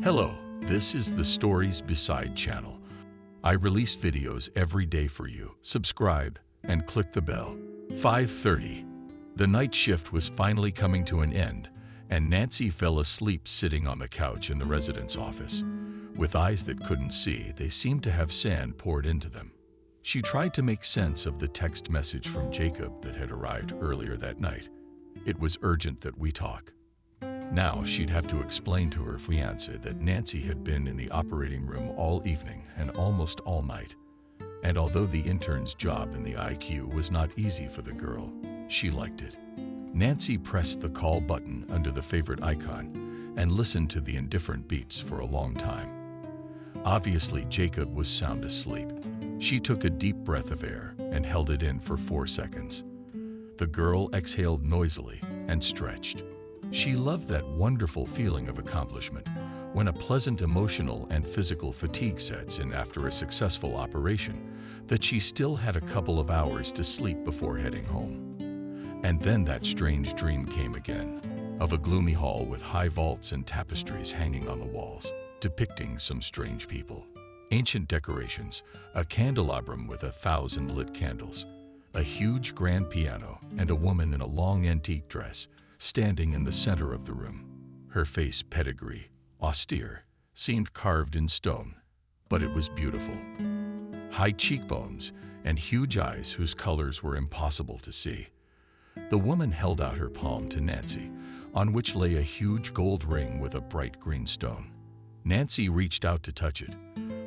Hello, this is the Stories Beside channel. I release videos every day for you. Subscribe and click the bell. 5:30. The night shift was finally coming to an end, and Nancy fell asleep sitting on the couch in the resident's office. With eyes that couldn't see, they seemed to have sand poured into them. She tried to make sense of the text message from Jacob that had arrived earlier that night. It was urgent that we talk. Now she'd have to explain to her fiancé that Nancy had been in the operating room all evening and almost all night. And although the intern's job in the IQ was not easy for the girl, she liked it. Nancy pressed the call button under the favorite icon and listened to the indifferent beeps for a long time. Obviously, Jacob was sound asleep. She took a deep breath of air and held it in for 4 seconds. The girl exhaled noisily and stretched. She loved that wonderful feeling of accomplishment when a pleasant emotional and physical fatigue sets in after a successful operation, that she still had a couple of hours to sleep before heading home. And then that strange dream came again, of a gloomy hall with high vaults and tapestries hanging on the walls, depicting some strange people. Ancient decorations, a candelabrum with 1,000 lit candles, a huge grand piano, and a woman in a long antique dress standing in the center of the room. Her face, pedigree, austere, seemed carved in stone, but it was beautiful. High cheekbones and huge eyes whose colors were impossible to see. The woman held out her palm to Nancy, on which lay a huge gold ring with a bright green stone. Nancy reached out to touch it,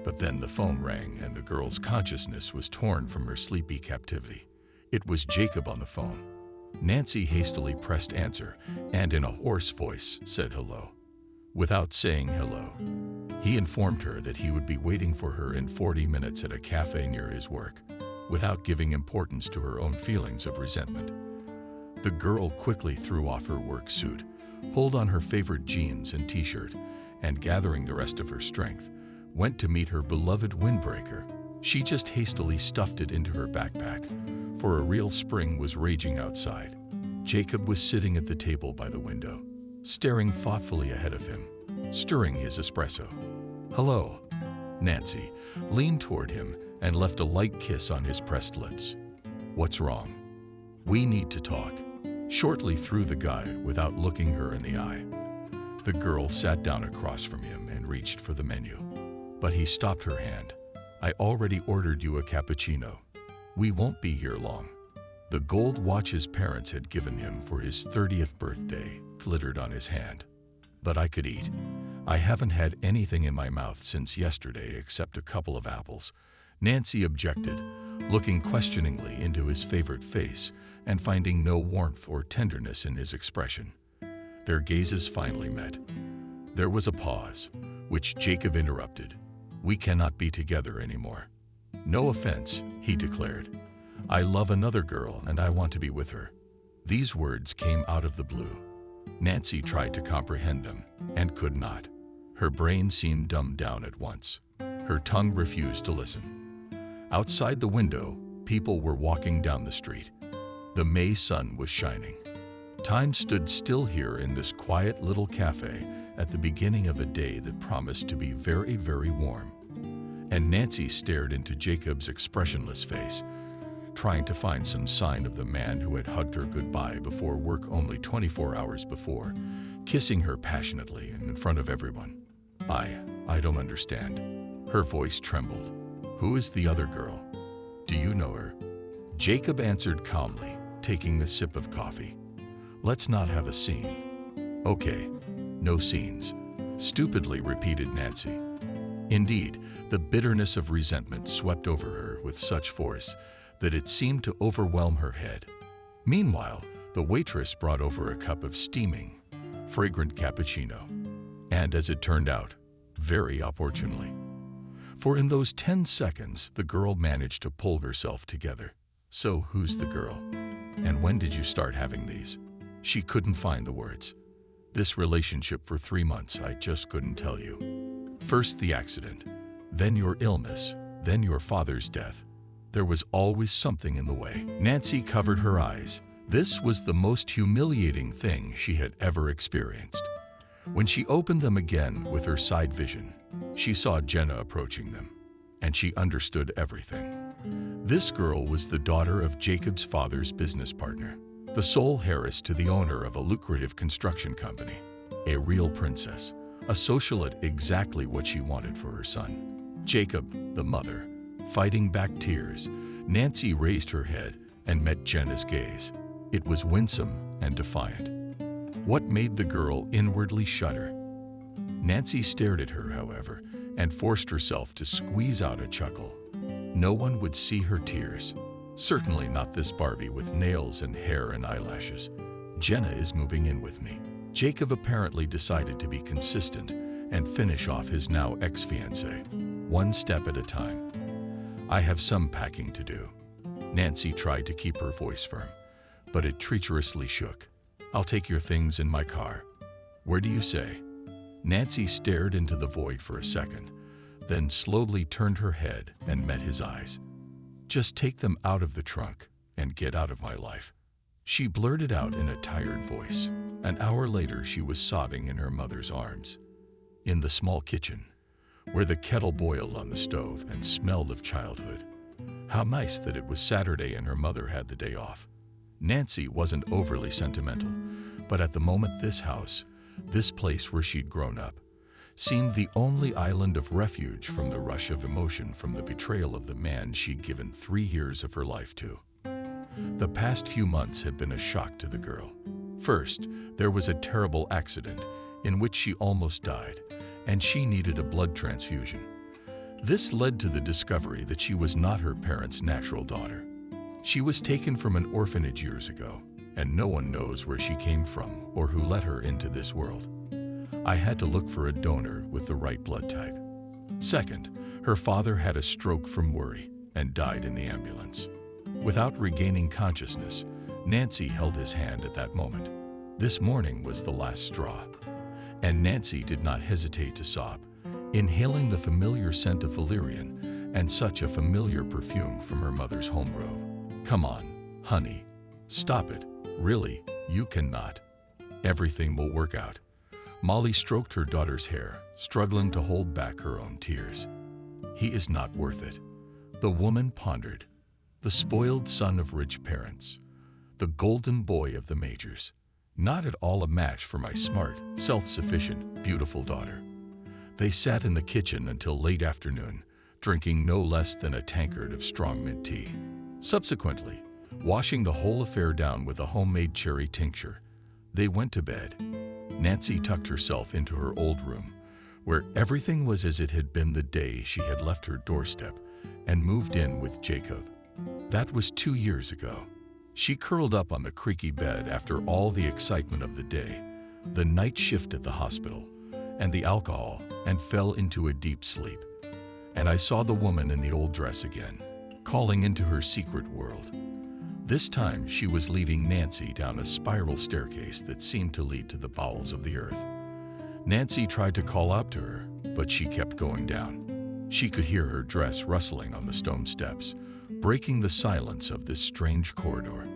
but then the phone rang and the girl's consciousness was torn from her sleepy captivity. It was Jacob on the phone. Nancy hastily pressed answer and in a hoarse voice said hello. Without saying hello, he informed her that he would be waiting for her in 40 minutes at a cafe near his work, without giving importance to her own feelings of resentment. The girl quickly threw off her work suit, pulled on her favorite jeans and t-shirt, and gathering the rest of her strength, went to meet her beloved windbreaker. She just hastily stuffed it into her backpack, for a real spring was raging outside. Jacob was sitting at the table by the window, staring thoughtfully ahead of him, stirring his espresso. "Hello." Nancy leaned toward him and left a light kiss on his pressed lips. "What's wrong?" "We need to talk," shortly threw the guy without looking her in the eye. The girl sat down across from him and reached for the menu, but he stopped her hand. "I already ordered you a cappuccino. We won't be here long." The gold watch his parents had given him for his 30th birthday glittered on his hand. "But I could eat. I haven't had anything in my mouth since yesterday except a couple of apples." Nancy objected, looking questioningly into his favorite face and finding no warmth or tenderness in his expression. Their gazes finally met. There was a pause, which Jacob interrupted. "We cannot be together anymore." "No offense," he declared. "I love another girl and I want to be with her." These words came out of the blue. Nancy tried to comprehend them and could not. Her brain seemed dumbed down at once. Her tongue refused to listen. Outside the window, people were walking down the street. The May sun was shining. Time stood still here in this quiet little cafe at the beginning of a day that promised to be very, very warm. And Nancy stared into Jacob's expressionless face, trying to find some sign of the man who had hugged her goodbye before work only 24 hours before, kissing her passionately in front of everyone. I don't understand." Her voice trembled. "Who is the other girl? Do you know her?" Jacob answered calmly, taking a sip of coffee. "Let's not have a scene." "Okay, no scenes," stupidly repeated Nancy. Indeed, the bitterness of resentment swept over her with such force that it seemed to overwhelm her head. Meanwhile, the waitress brought over a cup of steaming, fragrant cappuccino, and as it turned out, very opportunely. For in those 10 seconds, the girl managed to pull herself together. "So who's the girl? And when did you start having these?" She couldn't find the words. "This relationship for 3 months, I just couldn't tell you. First the accident, then your illness, then your father's death. There was always something in the way." Nancy covered her eyes. This was the most humiliating thing she had ever experienced. When she opened them again with her side vision, she saw Jenna approaching them, and she understood everything. This girl was the daughter of Jacob's father's business partner, the sole heiress to the owner of a lucrative construction company, a real princess, a socialite, exactly what she wanted for her son. Jacob, the mother, fighting back tears, Nancy raised her head and met Jenna's gaze. It was winsome and defiant. What made the girl inwardly shudder? Nancy stared at her, however, and forced herself to squeeze out a chuckle. No one would see her tears. Certainly not this Barbie with nails and hair and eyelashes. Jenna is moving in with me. Jacob apparently decided to be consistent and finish off his now ex-fiancée, one step at a time. I have some packing to do. Nancy tried to keep her voice firm, but it treacherously shook. I'll take your things in my car. Where do you say? Nancy stared into the void for a second, then slowly turned her head and met his eyes. Just take them out of the trunk and get out of my life, she blurted out in a tired voice. An hour later, she was sobbing in her mother's arms. In the small kitchen, where the kettle boiled on the stove and smelled of childhood. How nice that it was Saturday and her mother had the day off. Nancy wasn't overly sentimental, but at the moment this house, this place where she'd grown up, seemed the only island of refuge from the rush of emotion from the betrayal of the man she'd given 3 years of her life to. The past few months had been a shock to the girl. First, there was a terrible accident in which she almost died, and she needed a blood transfusion. This led to the discovery that she was not her parents' natural daughter. She was taken from an orphanage years ago, and no one knows where she came from or who let her into this world. I had to look for a donor with the right blood type. Second, her father had a stroke from worry and died in the ambulance. Without regaining consciousness, Nancy held his hand at that moment. This morning was the last straw, and Nancy did not hesitate to sob, inhaling the familiar scent of valerian and such a familiar perfume from her mother's home robe. Come on, honey, stop it. Really, you cannot. Everything will work out. Molly stroked her daughter's hair, struggling to hold back her own tears. He is not worth it. The woman pondered. The spoiled son of rich parents. The golden boy of the majors. Not at all a match for my smart, self-sufficient, beautiful daughter. They sat in the kitchen until late afternoon, drinking no less than a tankard of strong mint tea. Subsequently, washing the whole affair down with a homemade cherry tincture, they went to bed. Nancy tucked herself into her old room, where everything was as it had been the day she had left her doorstep and moved in with Jacob. That was 2 years ago. She curled up on the creaky bed after all the excitement of the day, the night shift at the hospital, and the alcohol, and fell into a deep sleep. And I saw the woman in the old dress again, calling into her secret world. This time she was leading Nancy down a spiral staircase that seemed to lead to the bowels of the earth. Nancy tried to call out to her, but she kept going down. She could hear her dress rustling on the stone steps, breaking the silence of this strange corridor.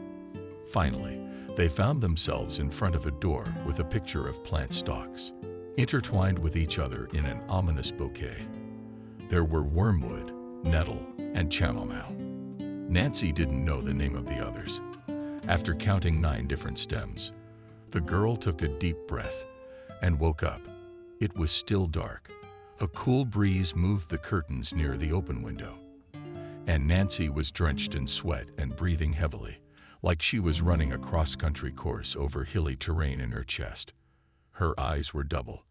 Finally, they found themselves in front of a door with a picture of plant stalks, intertwined with each other in an ominous bouquet. There were wormwood, nettle, and chamomile. Nancy didn't know the name of the others. After counting 9 different stems, the girl took a deep breath and woke up. It was still dark. A cool breeze moved the curtains near the open window, and Nancy was drenched in sweat and breathing heavily, like she was running a cross-country course over hilly terrain in her chest. Her eyes were double,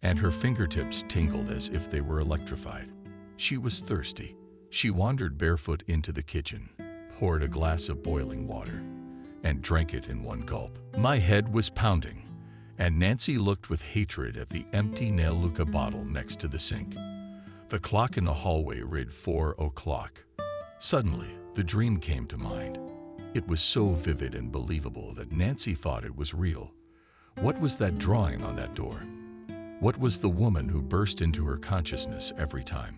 and her fingertips tingled as if they were electrified. She was thirsty. She wandered barefoot into the kitchen, poured a glass of boiling water, and drank it in one gulp. My head was pounding, and Nancy looked with hatred at the empty Nail Luca bottle next to the sink. The clock in the hallway read 4 o'clock. Suddenly, the dream came to mind. It was so vivid and believable that Nancy thought it was real. What was that drawing on that door? What was the woman who burst into her consciousness every time?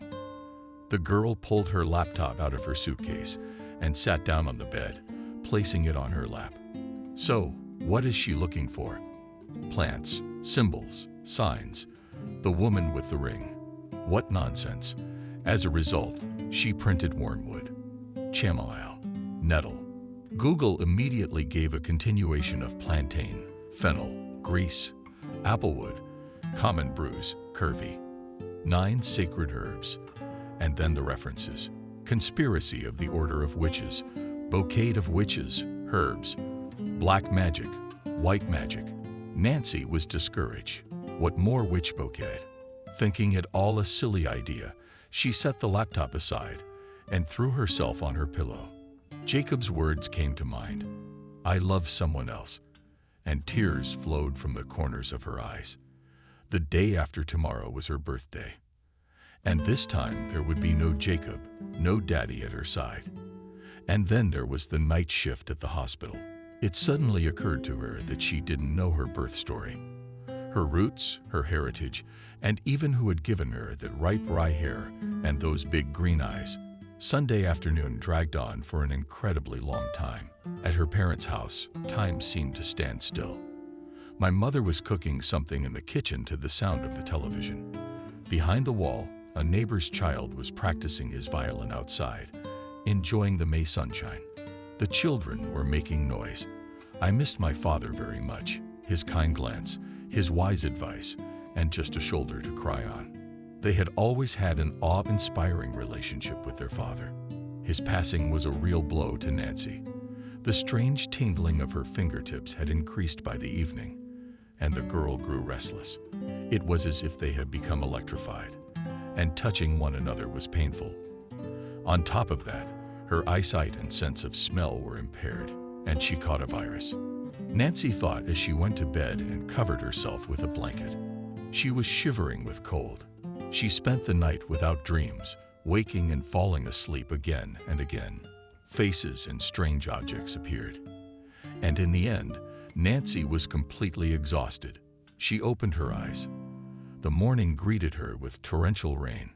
The girl pulled her laptop out of her suitcase and sat down on the bed, placing it on her lap. So, what is she looking for? Plants, Symbols, signs, the woman with the ring. What nonsense. As a result, she printed wormwood, chamomile, nettle. Google immediately gave a continuation of plantain, fennel, grease, applewood, common bruise, curvy, 9 sacred herbs, and then the references. Conspiracy of the Order of Witches, bouquet of witches, herbs, black magic, white magic. Nancy was discouraged. What more witch bouquet? Thinking it all a silly idea, she set the laptop aside and threw herself on her pillow. Jacob's words came to mind. I love someone else. And tears flowed from the corners of her eyes. The day after tomorrow was her birthday. And this time there would be no Jacob, no daddy at her side. And then there was the night shift at the hospital. It suddenly occurred to her that she didn't know her birth story, her roots, her heritage, and even who had given her that ripe rye hair and those big green eyes. Sunday afternoon dragged on for an incredibly long time. At her parents' house, time seemed to stand still. My mother was cooking something in the kitchen to the sound of the television. Behind the wall, a neighbor's child was practicing his violin outside, enjoying the May sunshine. The children were making noise. I missed my father very much, his kind glance, his wise advice, and just a shoulder to cry on. They had always had an awe-inspiring relationship with their father. His passing was a real blow to Nancy. The strange tingling of her fingertips had increased by the evening, and the girl grew restless. It was as if they had become electrified, and touching one another was painful. On top of that, her eyesight and sense of smell were impaired, and she caught a virus. Nancy thought as she went to bed and covered herself with a blanket. She was shivering with cold. She spent the night without dreams, waking and falling asleep again and again. Faces and strange objects appeared. And in the end, Nancy was completely exhausted. She opened her eyes. The morning greeted her with torrential rain.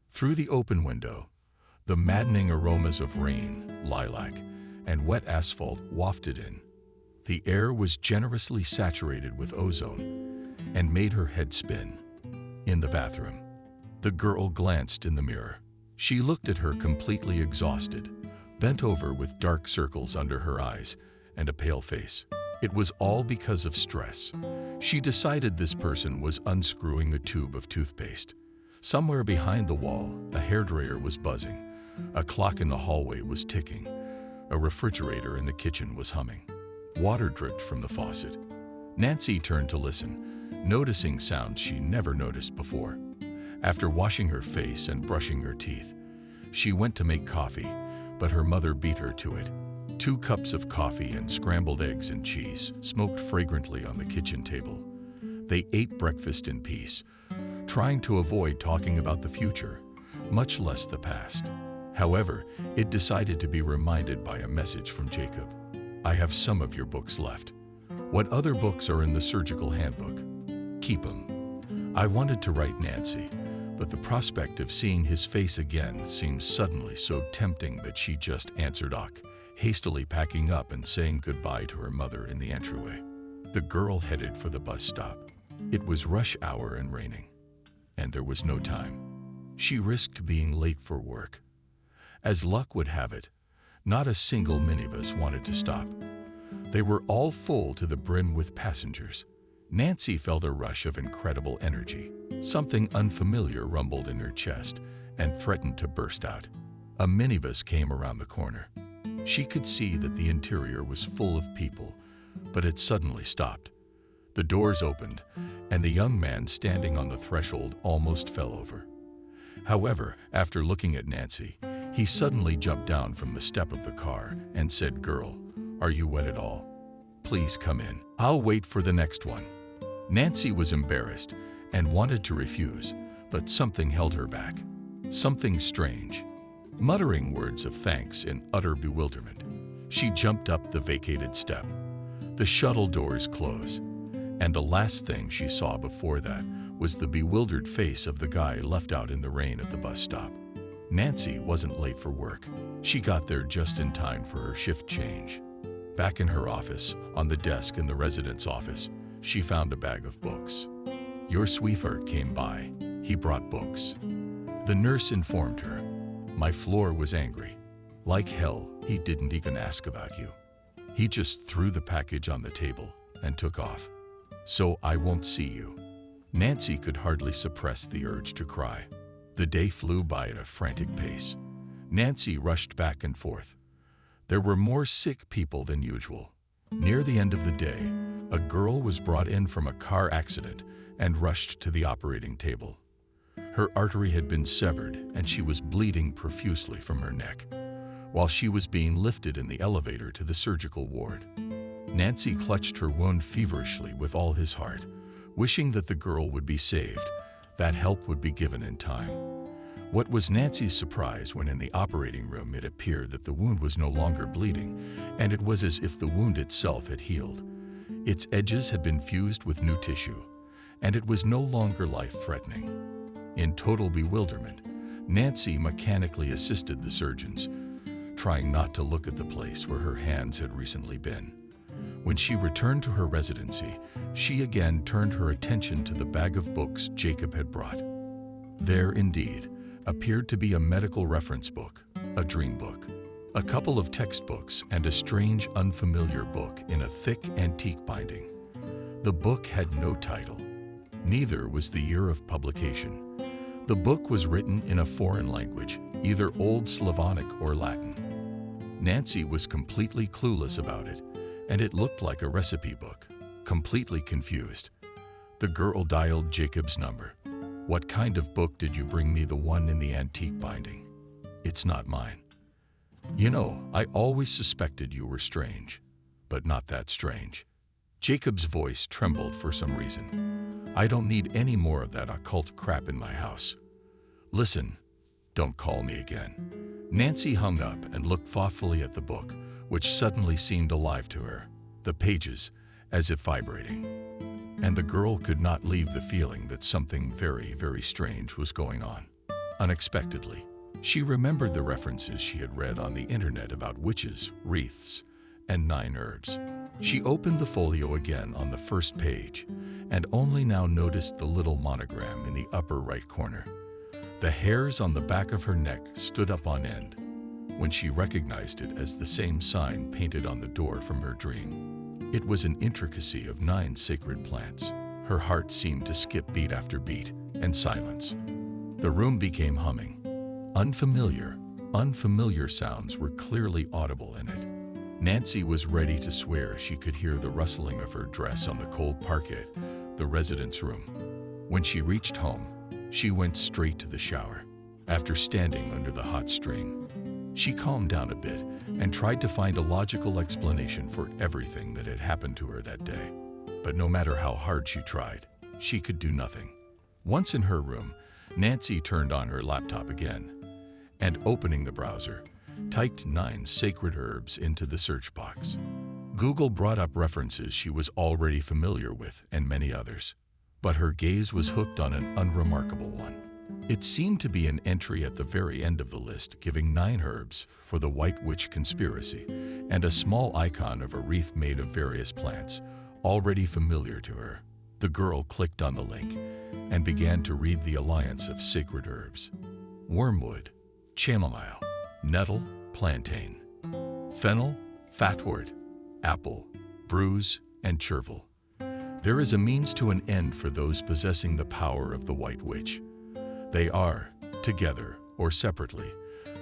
Through the open window, the maddening aromas of rain, lilac, and wet asphalt wafted in. The air was generously saturated with ozone and made her head spin. In the bathroom, the girl glanced in the mirror. She looked at her completely exhausted, bent over with dark circles under her eyes and a pale face. It was all because of stress. She decided this person was unscrewing a tube of toothpaste. Somewhere behind the wall, a hairdryer was buzzing. A clock in the hallway was ticking. A refrigerator in the kitchen was humming. Water dripped from the faucet. Nancy turned to listen, noticing sounds she never noticed before. After washing her face and brushing her teeth, she went to make coffee, but her mother beat her to it. 2 cups of coffee and scrambled eggs and cheese smoked fragrantly on the kitchen table. They ate breakfast in peace, trying to avoid talking about the future, much less the past. However, it decided to be reminded by a message from Jacob. I have some of your books left. What other books are in the surgical handbook? Keep them. I wanted to write Nancy, but the prospect of seeing his face again seemed suddenly so tempting that she just answered "Ock," hastily packing up and saying goodbye to her mother in the entryway. The girl headed for the bus stop. It was rush hour and raining, and there was no time. She risked being late for work. As luck would have it, not a single minibus wanted to stop. They were all full to the brim with passengers. Nancy felt a rush of incredible energy. Something unfamiliar rumbled in her chest and threatened to burst out. A minibus came around the corner. She could see that the interior was full of people, but it suddenly stopped. The doors opened, and the young man standing on the threshold almost fell over. However, after looking at Nancy, he suddenly jumped down from the step of the car and said, "Girl, are you wet at all? Please come in. I'll wait for the next one." Nancy was embarrassed and wanted to refuse, but something held her back. Something strange. Muttering words of thanks in utter bewilderment, she jumped up the vacated step. The shuttle doors closed, and the last thing she saw before that was the bewildered face of the guy left out in the rain at the bus stop. Nancy wasn't late for work. She got there just in time for her shift change. Back in her office, on the desk in the resident's office, she found a bag of books. Your sweetheart came by. He brought books. The nurse informed her. My floor was angry. Like hell, he didn't even ask about you. He just threw the package on the table and took off. So I won't see you. Nancy could hardly suppress the urge to cry. The day flew by at a frantic pace. Nancy rushed back and forth. There were more sick people than usual. Near the end of the day, a girl was brought in from a car accident and rushed to the operating table. Her artery had been severed and she was bleeding profusely from her neck, while she was being lifted in the elevator to the surgical ward. Nancy clutched her wound feverishly with all his heart, wishing that the girl would be saved, that help would be given in time. What was Nancy's surprise when in the operating room it appeared that the wound was no longer bleeding, and it was as if the wound itself had healed. Its edges had been fused with new tissue, and it was no longer life-threatening. In total bewilderment, Nancy mechanically assisted the surgeons, trying not to look at the place where her hands had recently been. When she returned to her residency, she again turned her attention to the bag of books Jacob had brought. There, indeed, appeared to be a medical reference book, a dream book, a couple of textbooks, and a strange, unfamiliar book in a thick, antique binding. The book had no title. Neither was the year of publication. The book was written in a foreign language, either Old Slavonic or Latin. Nancy was completely clueless about it, and it looked like a recipe book. Completely confused, the girl dialed Jacob's number. What kind of book did you bring me? The one in the antique binding. It's not mine. You know, I always suspected you were strange, but not that strange. Jacob's voice trembled for some reason. I don't need any more of that occult crap in my house. Listen, don't call me again. Nancy hung up and looked thoughtfully at the book, which suddenly seemed alive to her, the pages as if vibrating. And the girl could not leave the feeling that something very, very strange was going on. Unexpectedly, she remembered the references she had read on the internet about witches, wreaths, and 9 herbs. She opened the folio again on the first page and only now noticed the little monogram in the upper right corner. The hairs on the back of her neck stood up on end when she recognized it as the same sign painted on the door from her dream. It was an intricacy of 9 sacred plants. Her heart seemed to skip beat after beat, and silence. The room became humming. Unfamiliar sounds were clearly audible in it. Nancy was ready to swear she could hear the rustling of her dress on the cold parquet, the residence room. When she reached home, she went straight to the shower. After standing under the hot stream, she calmed down a bit and tried to find a logical explanation for everything that had happened to her that day. But no matter how hard she tried, she could do nothing. Once in her room, Nancy turned on her laptop again and, opening the browser, typed 9 sacred herbs into the search box. Google brought up references she was already familiar with and many others, but her gaze was hooked on an unremarkable one. It seemed to be an entry at the very end of the list giving 9 herbs for the White Witch conspiracy and a small icon of a wreath made of various plants, already familiar to her. The girl clicked on the link and began to read the alliance of sacred herbs: wormwood, chamomile, nettle, plantain, fennel, fatwort, apple, bruise, and chervil. There is a means to an end for those possessing the power of the White Witch. They are, together or separately,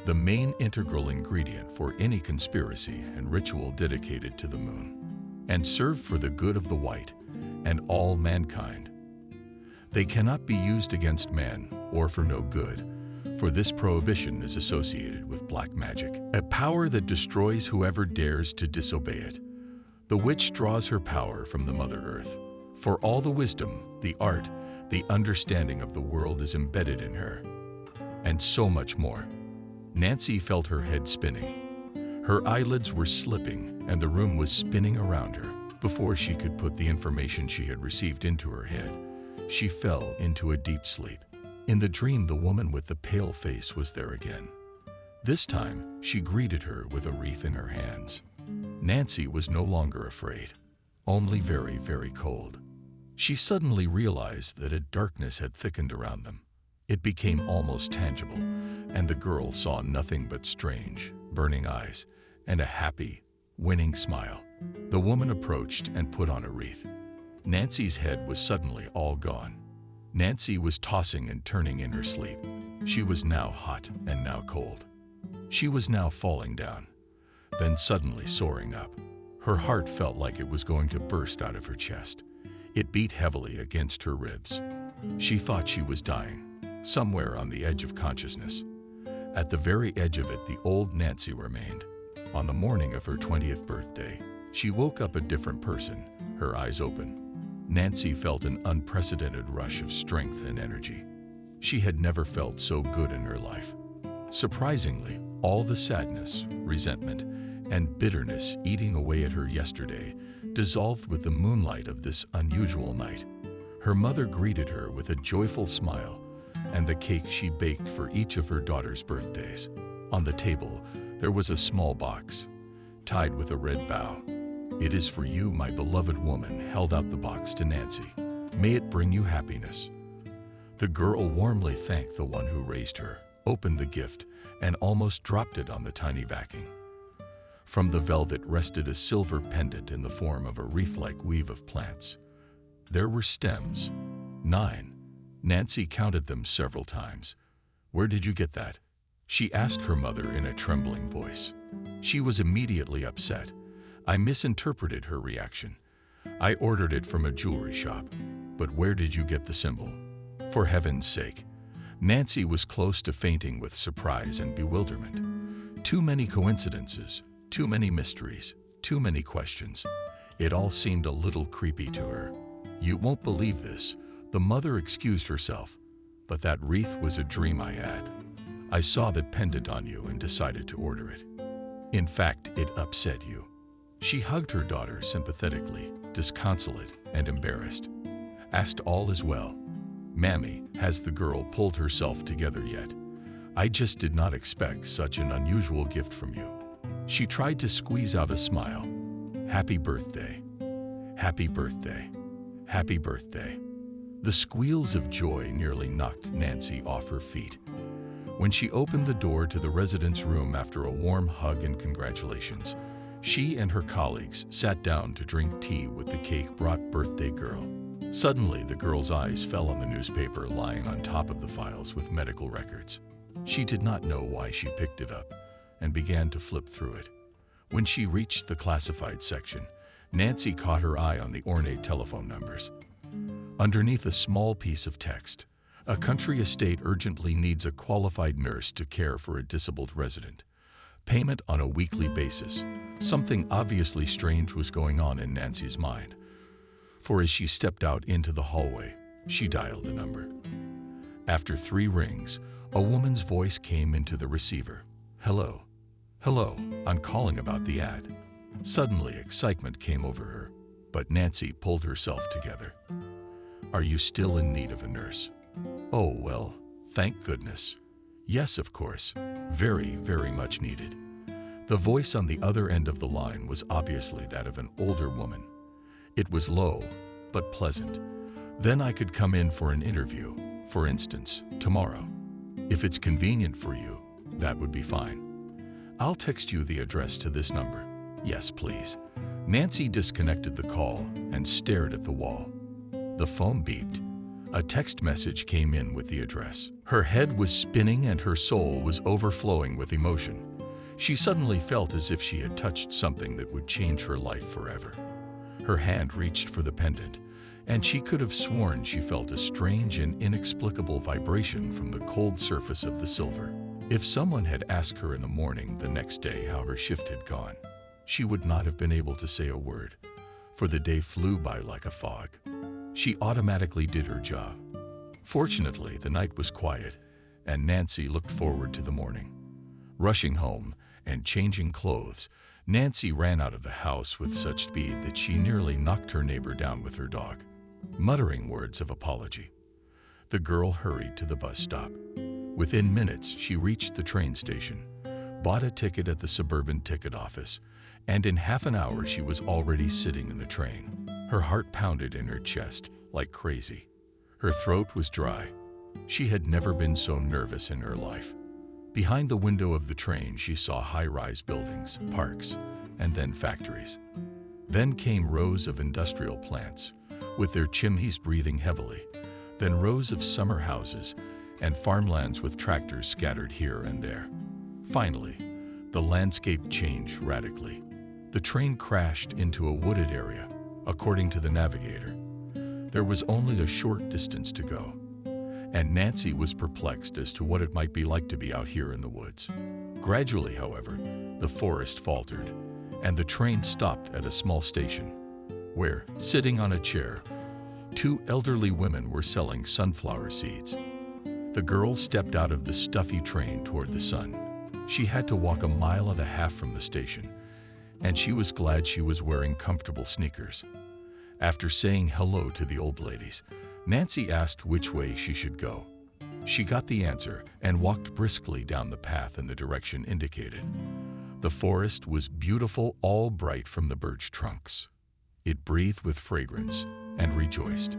the main integral ingredient for any conspiracy and ritual dedicated to the moon, and serve for the good of the white and all mankind. They cannot be used against man or for no good, for this prohibition is associated with black magic, a power that destroys whoever dares to disobey it. The witch draws her power from the Mother Earth. For all the wisdom, the art, the understanding of the world is embedded in her, and so much more. Nancy felt her head spinning. Her eyelids were slipping, and the room was spinning around her. Before she could put the information she had received into her head, she fell into a deep sleep. In the dream, the woman with the pale face was there again. This time, she greeted her with a wreath in her hands. Nancy was no longer afraid, only very, very cold. She suddenly realized that a darkness had thickened around them. It became almost tangible, and the girl saw nothing but strange, burning eyes and a happy, winning smile. The woman approached and put on a wreath. Nancy's head was suddenly all gone. Nancy was tossing and turning in her sleep. She was now hot and now cold. She was now falling down, then suddenly soaring up. Her heart felt like it was going to burst out of her chest. It beat heavily against her ribs. She thought she was dying, somewhere on the edge of consciousness. At the very edge of it, the old Nancy remained. On the morning of her 20th birthday, she woke up a different person, her eyes open. Nancy felt an unprecedented rush of strength and energy. She had never felt so good in her life. Surprisingly, all the sadness, resentment, and bitterness eating away at her yesterday dissolved with the moonlight of this unusual night. Her mother greeted her with a joyful smile and the cake she baked for each of her daughter's birthdays. On the table, there was a small box, tied with a red bow. "It is for you, my beloved woman," held out the box to Nancy. "May it bring you happiness." The girl warmly thanked the one who raised her, opened the gift, and almost dropped it on the tiny backing. From the velvet rested a silver pendant in the form of a wreath-like weave of plants. There were stems, 9. Nancy counted them several times. "Where did you get that?" she asked her mother in a trembling voice. She was immediately upset. I misinterpreted her reaction. "I ordered it from a jewelry shop. But where did you get the symbol? For heaven's sake." Nancy was close to fainting with surprise and bewilderment. Too many coincidences, too many mysteries, too many questions. It all seemed a little creepy to her. "You won't believe this," the mother excused herself, "but that wreath was a dream I had. I saw that pendant on you and decided to order it. In fact, it upset you." She hugged her daughter sympathetically, disconsolate and embarrassed. Asked all is well. "Mammy, has the girl pulled herself together yet? I just did not expect such an unusual gift from you." She tried to squeeze out a smile. "Happy birthday. Happy birthday. Happy birthday." The squeals of joy nearly knocked Nancy off her feet. When she opened the door to the residence room after a warm hug and congratulations, she and her colleagues sat down to drink tea with the cake-brought birthday girl. Suddenly, the girl's eyes fell on the newspaper lying on top of the files with medical records. She did not know why she picked it up and began to flip through it. When she reached the classified section, Nancy caught her eye on the ornate telephone numbers. Underneath a small piece of text, "A country estate urgently needs a qualified nurse to care for a disabled resident. Payment on a weekly basis." Something obviously strange was going on in Nancy's mind. For as she stepped out into the hallway, she dialed the number. After 3 rings, a woman's voice came into the receiver. "Hello. Hello, I'm calling about the ad." Suddenly, excitement came over her, but Nancy pulled herself together. "Are you still in need of a nurse?" "Oh, well, thank goodness. Yes, of course. Very, very much needed." The voice on the other end of the line was obviously that of an older woman. It was low, but pleasant. "Then I could come in for an interview, for instance, tomorrow. If it's convenient for you, that would be fine. I'll text you the address to this number." "Yes, please." Nancy disconnected the call and stared at the wall. The phone beeped. A text message came in with the address. Her head was spinning and her soul was overflowing with emotion. She suddenly felt as if she had touched something that would change her life forever. Her hand reached for the pendant, and she could have sworn she felt a strange and inexplicable vibration from the cold surface of the silver. If someone had asked her in the morning the next day how her shift had gone, she would not have been able to say a word, for the day flew by like a fog. She automatically did her job. Fortunately, the night was quiet, and Nancy looked forward to the morning. Rushing home and changing clothes, Nancy ran out of the house with such speed that she nearly knocked her neighbor down with her dog. Muttering words of apology, the girl hurried to the bus stop. Within minutes, she reached the train station, bought a ticket at the suburban ticket office, and in half an hour she was already sitting in the train. Her heart pounded in her chest like crazy. Her throat was dry. She had never been so nervous in her life. Behind the window of the train, she saw high-rise buildings, parks, and then factories. Then came rows of industrial plants, with their chimneys breathing heavily, then rows of summer houses and farmlands with tractors scattered here and there. Finally, the landscape changed radically. The train crashed into a wooded area, according to the navigator. There was only a short distance to go, and Nancy was perplexed as to what it might be like to be out here in the woods. Gradually, however, the forest faltered, and the train stopped at a small station, where, sitting on a chair, two elderly women were selling sunflower seeds. The girl stepped out of the stuffy train toward the sun. She had to walk 1.5 miles from the station, and she was glad she was wearing comfortable sneakers. After saying hello to the old ladies, Nancy asked which way she should go. She got the answer and walked briskly down the path in the direction indicated. The forest was beautiful, all bright from the birch trunks. It breathed with fragrance and rejoiced.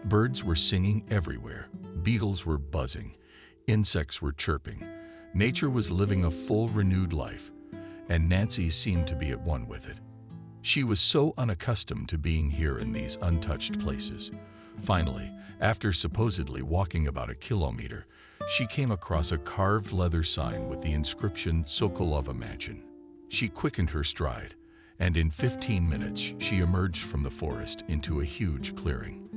Birds were singing everywhere. Beetles were buzzing. Insects were chirping. Nature was living a full, renewed life, and Nancy seemed to be at one with it. She was so unaccustomed to being here in these untouched places. Finally, after supposedly walking about 1 kilometer, she came across a carved leather sign with the inscription Sokolova Mansion. She quickened her stride, and in 15 minutes she emerged from the forest into a huge clearing.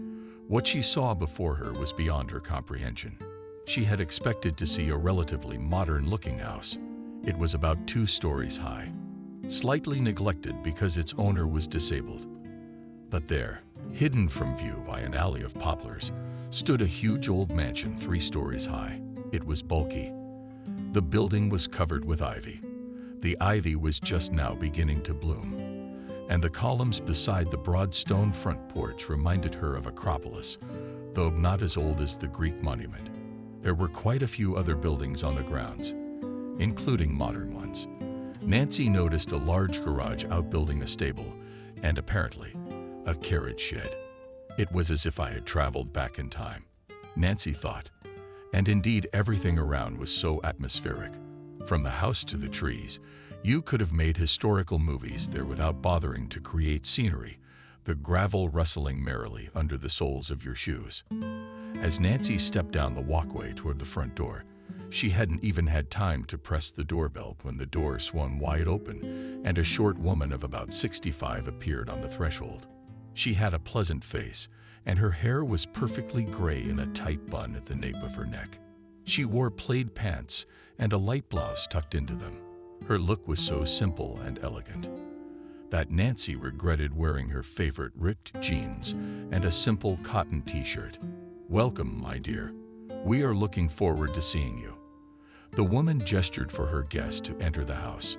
What she saw before her was beyond her comprehension. She had expected to see a relatively modern-looking house. It was about 2 stories high, slightly neglected because its owner was disabled. But there, hidden from view by an alley of poplars, stood a huge old mansion 3 stories high. It was bulky. The building was covered with ivy. The ivy was just now beginning to bloom, and the columns beside the broad stone front porch reminded her of Acropolis, though not as old as the Greek monument. There were quite a few other buildings on the grounds, including modern ones. Nancy noticed a large garage outbuilding a stable and, apparently, a carriage shed. It was as if I had traveled back in time, Nancy thought, and indeed everything around was so atmospheric. From the house to the trees, you could have made historical movies there without bothering to create scenery, the gravel rustling merrily under the soles of your shoes. As Nancy stepped down the walkway toward the front door, she hadn't even had time to press the doorbell when the door swung wide open and a short woman of about 65 appeared on the threshold. She had a pleasant face, and her hair was perfectly gray in a tight bun at the nape of her neck. She wore plaid pants and a light blouse tucked into them. Her look was so simple and elegant that Nancy regretted wearing her favorite ripped jeans and a simple cotton t-shirt. "Welcome, my dear. We are looking forward to seeing you." The woman gestured for her guest to enter the house.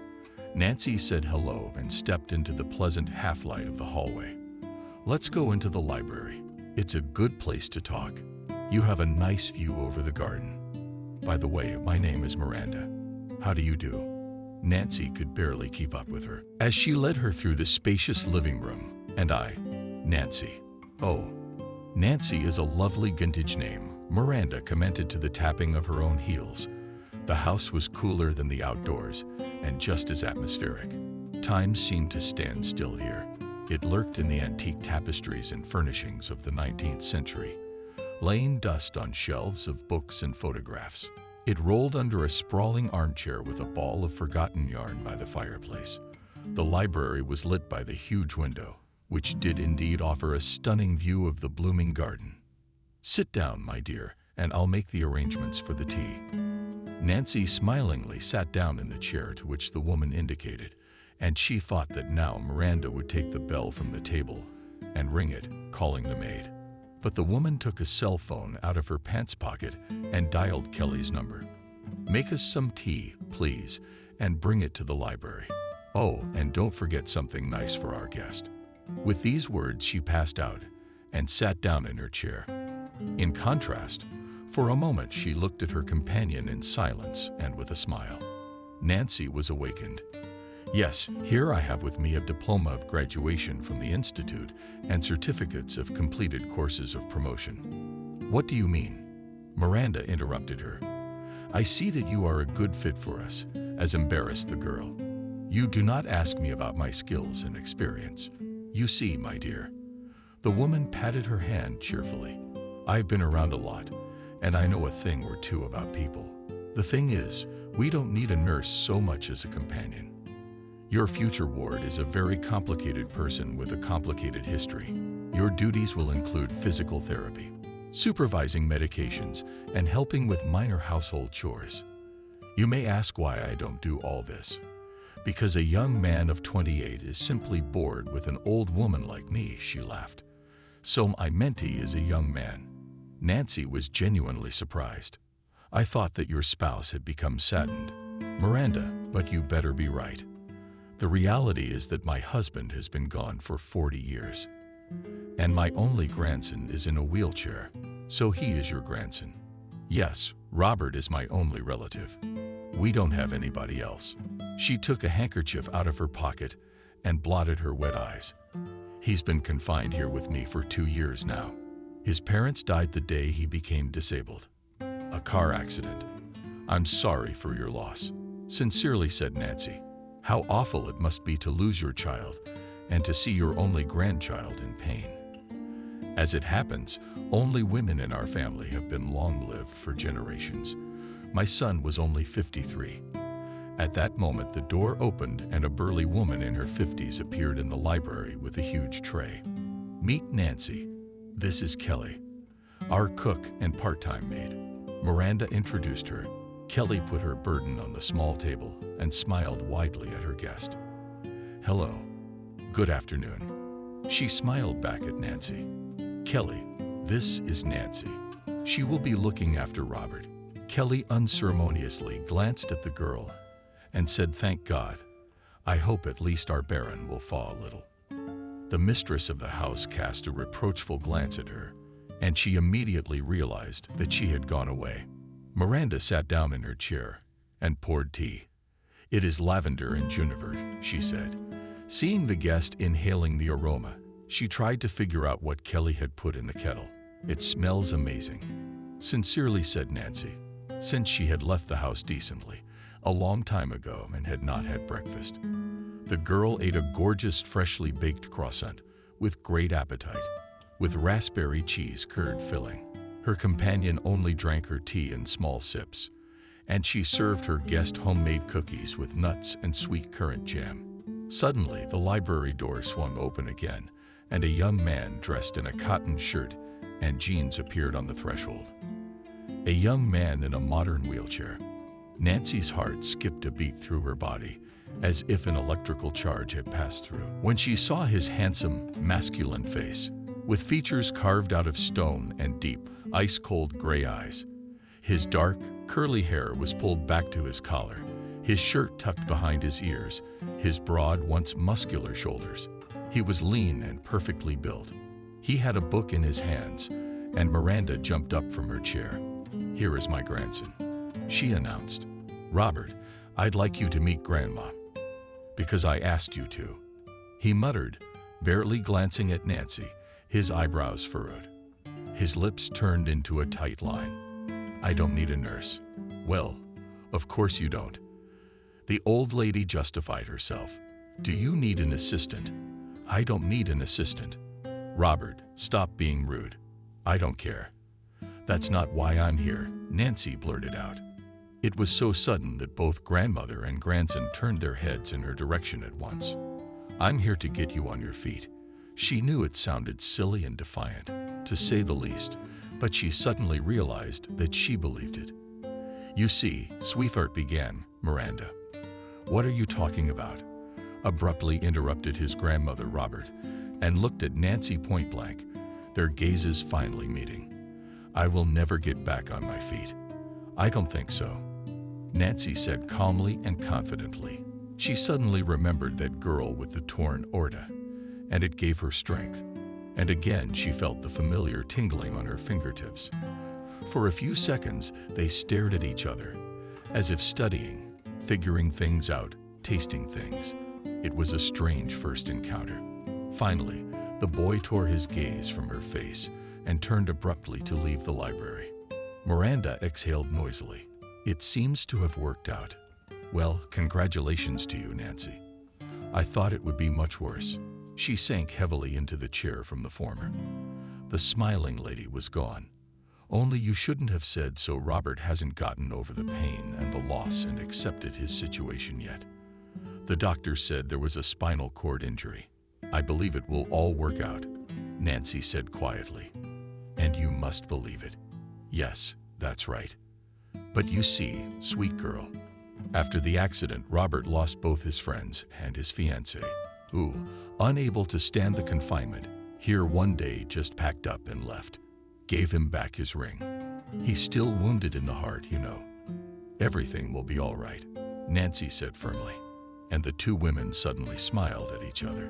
Nancy said hello and stepped into the pleasant half-light of the hallway. "Let's go into the library. It's a good place to talk. You have a nice view over the garden. By the way, my name is Miranda. How do you do?" Nancy could barely keep up with her as she led her through the spacious living room. "And I, Nancy." "Oh, Nancy is a lovely vintage name," Miranda commented to the tapping of her own heels. The house was cooler than the outdoors and just as atmospheric. Time seemed to stand still here. It lurked in the antique tapestries and furnishings of the 19th century, laying dust on shelves of books and photographs. It rolled under a sprawling armchair with a ball of forgotten yarn by the fireplace. The library was lit by the huge window, which did indeed offer a stunning view of the blooming garden. "Sit down, my dear, and I'll make the arrangements for the tea." Nancy smilingly sat down in the chair to which the woman indicated, and she thought that now Miranda would take the bell from the table and ring it, calling the maid. But the woman took a cell phone out of her pants pocket and dialed Kelly's number. "Make us some tea, please, and bring it to the library. Oh, and don't forget something nice for our guest." With these words, she passed out and sat down in her chair. In contrast, for a moment she looked at her companion in silence and with a smile. Nancy was awakened. Yes, here I have with me a diploma of graduation from the Institute and certificates of completed courses of promotion. What do you mean? Miranda interrupted her. I see that you are a good fit for us, as embarrassed the girl. You do not ask me about my skills and experience. You see, my dear. The woman patted her hand cheerfully. I've been around a lot, and I know a thing or two about people. The thing is, we don't need a nurse so much as a companion. Your future ward is a very complicated person with a complicated history. Your duties will include physical therapy, supervising medications, and helping with minor household chores. You may ask why I don't do all this. Because a young man of 28 is simply bored with an old woman like me, she laughed. So my mentee is a young man. Nancy was genuinely surprised. I thought that your spouse had become saddened. Miranda, but you better be right. The reality is that my husband has been gone for 40 years. And my only grandson is in a wheelchair, so he is your grandson. Yes, Robert is my only relative. We don't have anybody else. She took a handkerchief out of her pocket and blotted her wet eyes. He's been confined here with me for 2 years now. His parents died the day he became disabled. A car accident. I'm sorry for your loss, sincerely said Nancy. How awful it must be to lose your child and to see your only grandchild in pain. As it happens, only women in our family have been long-lived for generations. My son was only 53. At that moment, the door opened and a burly woman in her 50s appeared in the library with a huge tray. Meet Nancy. This is Kelly, our cook and part-time maid. Miranda introduced her. Kelly put her burden on the small table and smiled widely at her guest. Hello. Good afternoon. She smiled back at Nancy. Kelly, this is Nancy. She will be looking after Robert. Kelly unceremoniously glanced at the girl and said, Thank God. I hope at least our Baron will thaw a little. The mistress of the house cast a reproachful glance at her, and she immediately realized that she had gone away. Miranda sat down in her chair and poured tea. It is lavender and juniper, she said. Seeing the guest inhaling the aroma, she tried to figure out what Kelly had put in the kettle. It smells amazing, sincerely said Nancy, since she had left the house decently a long time ago and had not had breakfast. The girl ate a gorgeous freshly baked croissant with great appetite, with raspberry cheese curd filling. Her companion only drank her tea in small sips, and she served her guest homemade cookies with nuts and sweet currant jam. Suddenly, the library door swung open again, and a young man dressed in a cotton shirt and jeans appeared on the threshold. A young man in a modern wheelchair. Nancy's heart skipped a beat through her body, as if an electrical charge had passed through. When she saw his handsome, masculine face, with features carved out of stone and deep, ice-cold gray eyes. His dark, curly hair was pulled back to his collar, his shirt tucked behind his ears, his broad, once muscular shoulders. He was lean and perfectly built. He had a book in his hands, and Miranda jumped up from her chair. Here is my grandson, she announced. Robert, I'd like you to meet Grandma. Because I asked you to, he muttered, barely glancing at Nancy, his eyebrows furrowed. His lips turned into a tight line. I don't need a nurse. Well, of course you don't. The old lady justified herself. Do you need an assistant? I don't need an assistant. Robert, stop being rude. I don't care. That's not why I'm here, Nancy blurted out. It was so sudden that both grandmother and grandson turned their heads in her direction at once. I'm here to get you on your feet. She knew it sounded silly and defiant, to say the least, but she suddenly realized that she believed it. You see, sweetheart, began Miranda. What are you talking about? Abruptly interrupted his grandmother, Robert, and looked at Nancy point blank, their gazes finally meeting. I will never get back on my feet. I don't think so, Nancy said calmly and confidently. She suddenly remembered that girl with the torn aorta, and it gave her strength. And again she felt the familiar tingling on her fingertips. For a few seconds they stared at each other, as if studying, figuring things out tasting things. It was a strange first encounter. Finally, the boy tore his gaze from her face and turned abruptly to leave the library. Miranda exhaled noisily. It seems to have worked out. Well, congratulations to you, Nancy. I thought it would be much worse. She sank heavily into the chair from the former. The smiling lady was gone. Only you shouldn't have said so. Robert hasn't gotten over the pain and the loss and accepted his situation yet. The doctor said there was a spinal cord injury. I believe it will all work out, Nancy said quietly. And you must believe it. Yes, that's right. But you see, sweet girl, after the accident, Robert lost both his friends and his fiancée, who, unable to stand the confinement, here one day just packed up and left. Gave him back his ring. He's still wounded in the heart, you know. Everything will be all right, Nancy said firmly, and the two women suddenly smiled at each other.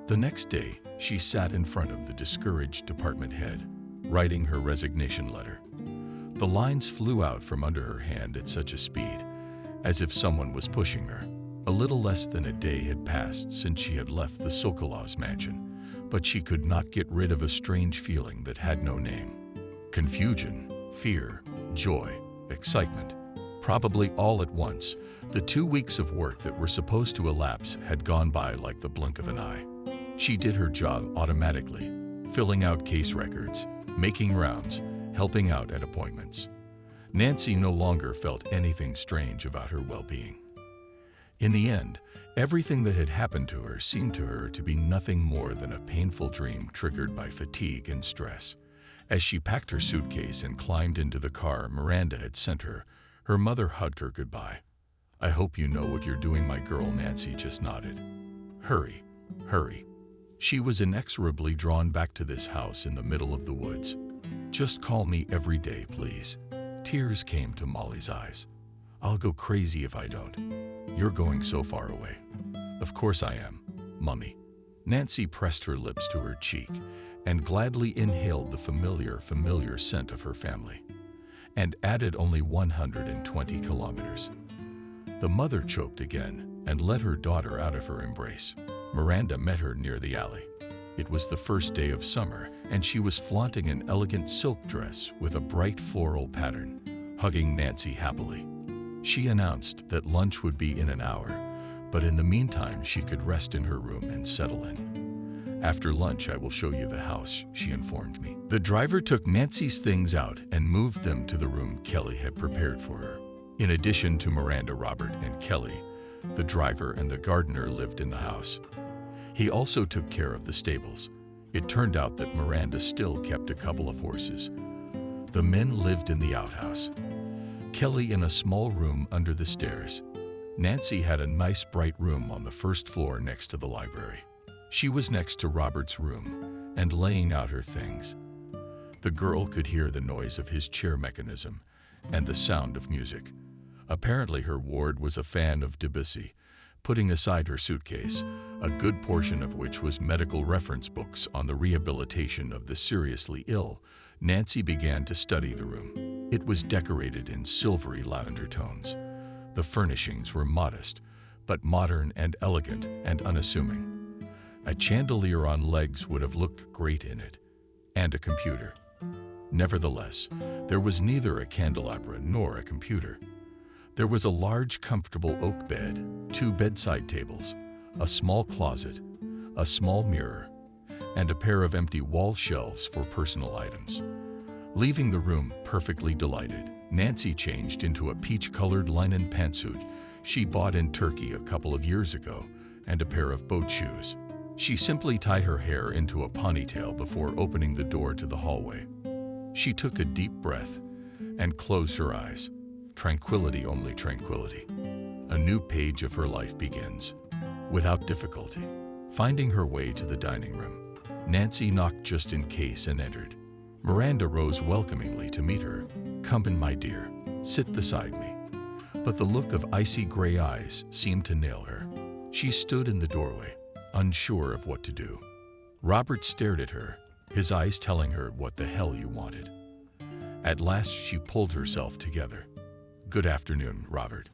The next day, she sat in front of the discouraged department head, writing her resignation letter. The lines flew out from under her hand at such a speed, as if someone was pushing her. A little less than a day had passed since she had left the Sokolov's mansion, but she could not get rid of a strange feeling that had no name. Confusion, fear, joy, excitement. Probably all at once, the 2 weeks of work that were supposed to elapse had gone by like the blink of an eye. She did her job automatically, filling out case records, making rounds, helping out at appointments. Nancy no longer felt anything strange about her well-being. In the end, everything that had happened to her seemed to her to be nothing more than a painful dream triggered by fatigue and stress. As she packed her suitcase and climbed into the car Miranda had sent her, her mother hugged her goodbye. I hope you know what you're doing, my girl. Nancy just nodded. Hurry, hurry. She was inexorably drawn back to this house in the middle of the woods. Just call me every day, please. Tears came to Molly's eyes. I'll go crazy if I don't. You're going so far away. Of course I am, Mummy. Nancy pressed her lips to her cheek and gladly inhaled the familiar scent of her family, and added only 120 kilometers. The mother choked again and let her daughter out of her embrace. Miranda met her near the alley. It was the first day of summer, and she was flaunting an elegant silk dress with a bright floral pattern, hugging Nancy happily. She announced that lunch would be in an hour, but in the meantime she could rest in her room and settle in. After lunch I will show you the house, she informed me. The driver took Nancy's things out and moved them to the room Kelly had prepared for her. In addition to Miranda, Robert, and Kelly, the driver and the gardener lived in the house. He also took care of the stables. It turned out that Miranda still kept a couple of horses. The men lived in the outhouse. Kelly in a small room under the stairs. Nancy had a nice bright room on the first floor next to the library. She was next to Robert's room and laying out her things. The girl could hear the noise of his chair mechanism and the sound of music. Apparently her ward was a fan of Debussy. Putting aside her suitcase, a good portion of which was medical reference books on the rehabilitation of the seriously ill, Nancy began to study the room. It was decorated in silvery lavender tones. The furnishings were modest, but modern and elegant and unassuming. A chandelier on legs would have looked great in it, and a computer. Nevertheless, there was neither a candelabra nor a computer. There was a large, comfortable oak bed, 2 bedside tables, a small closet, a small mirror, and a pair of empty wall shelves for personal items. Leaving the room perfectly delighted, Nancy changed into a peach-colored linen pantsuit she bought in Turkey a couple of years ago and a pair of boat shoes. She simply tied her hair into a ponytail before opening the door to the hallway. She took a deep breath and closed her eyes. Tranquility, only tranquility. A new page of her life begins. Without difficulty. Finding her way to the dining room, Nancy knocked just in case and entered. Miranda rose welcomingly to meet her. Come in, my dear. Sit beside me. But the look of icy gray eyes seemed to nail her. She stood in the doorway, unsure of what to do. Robert stared at her, his eyes telling her what the hell you wanted. At last she pulled herself together. Good afternoon, Robert.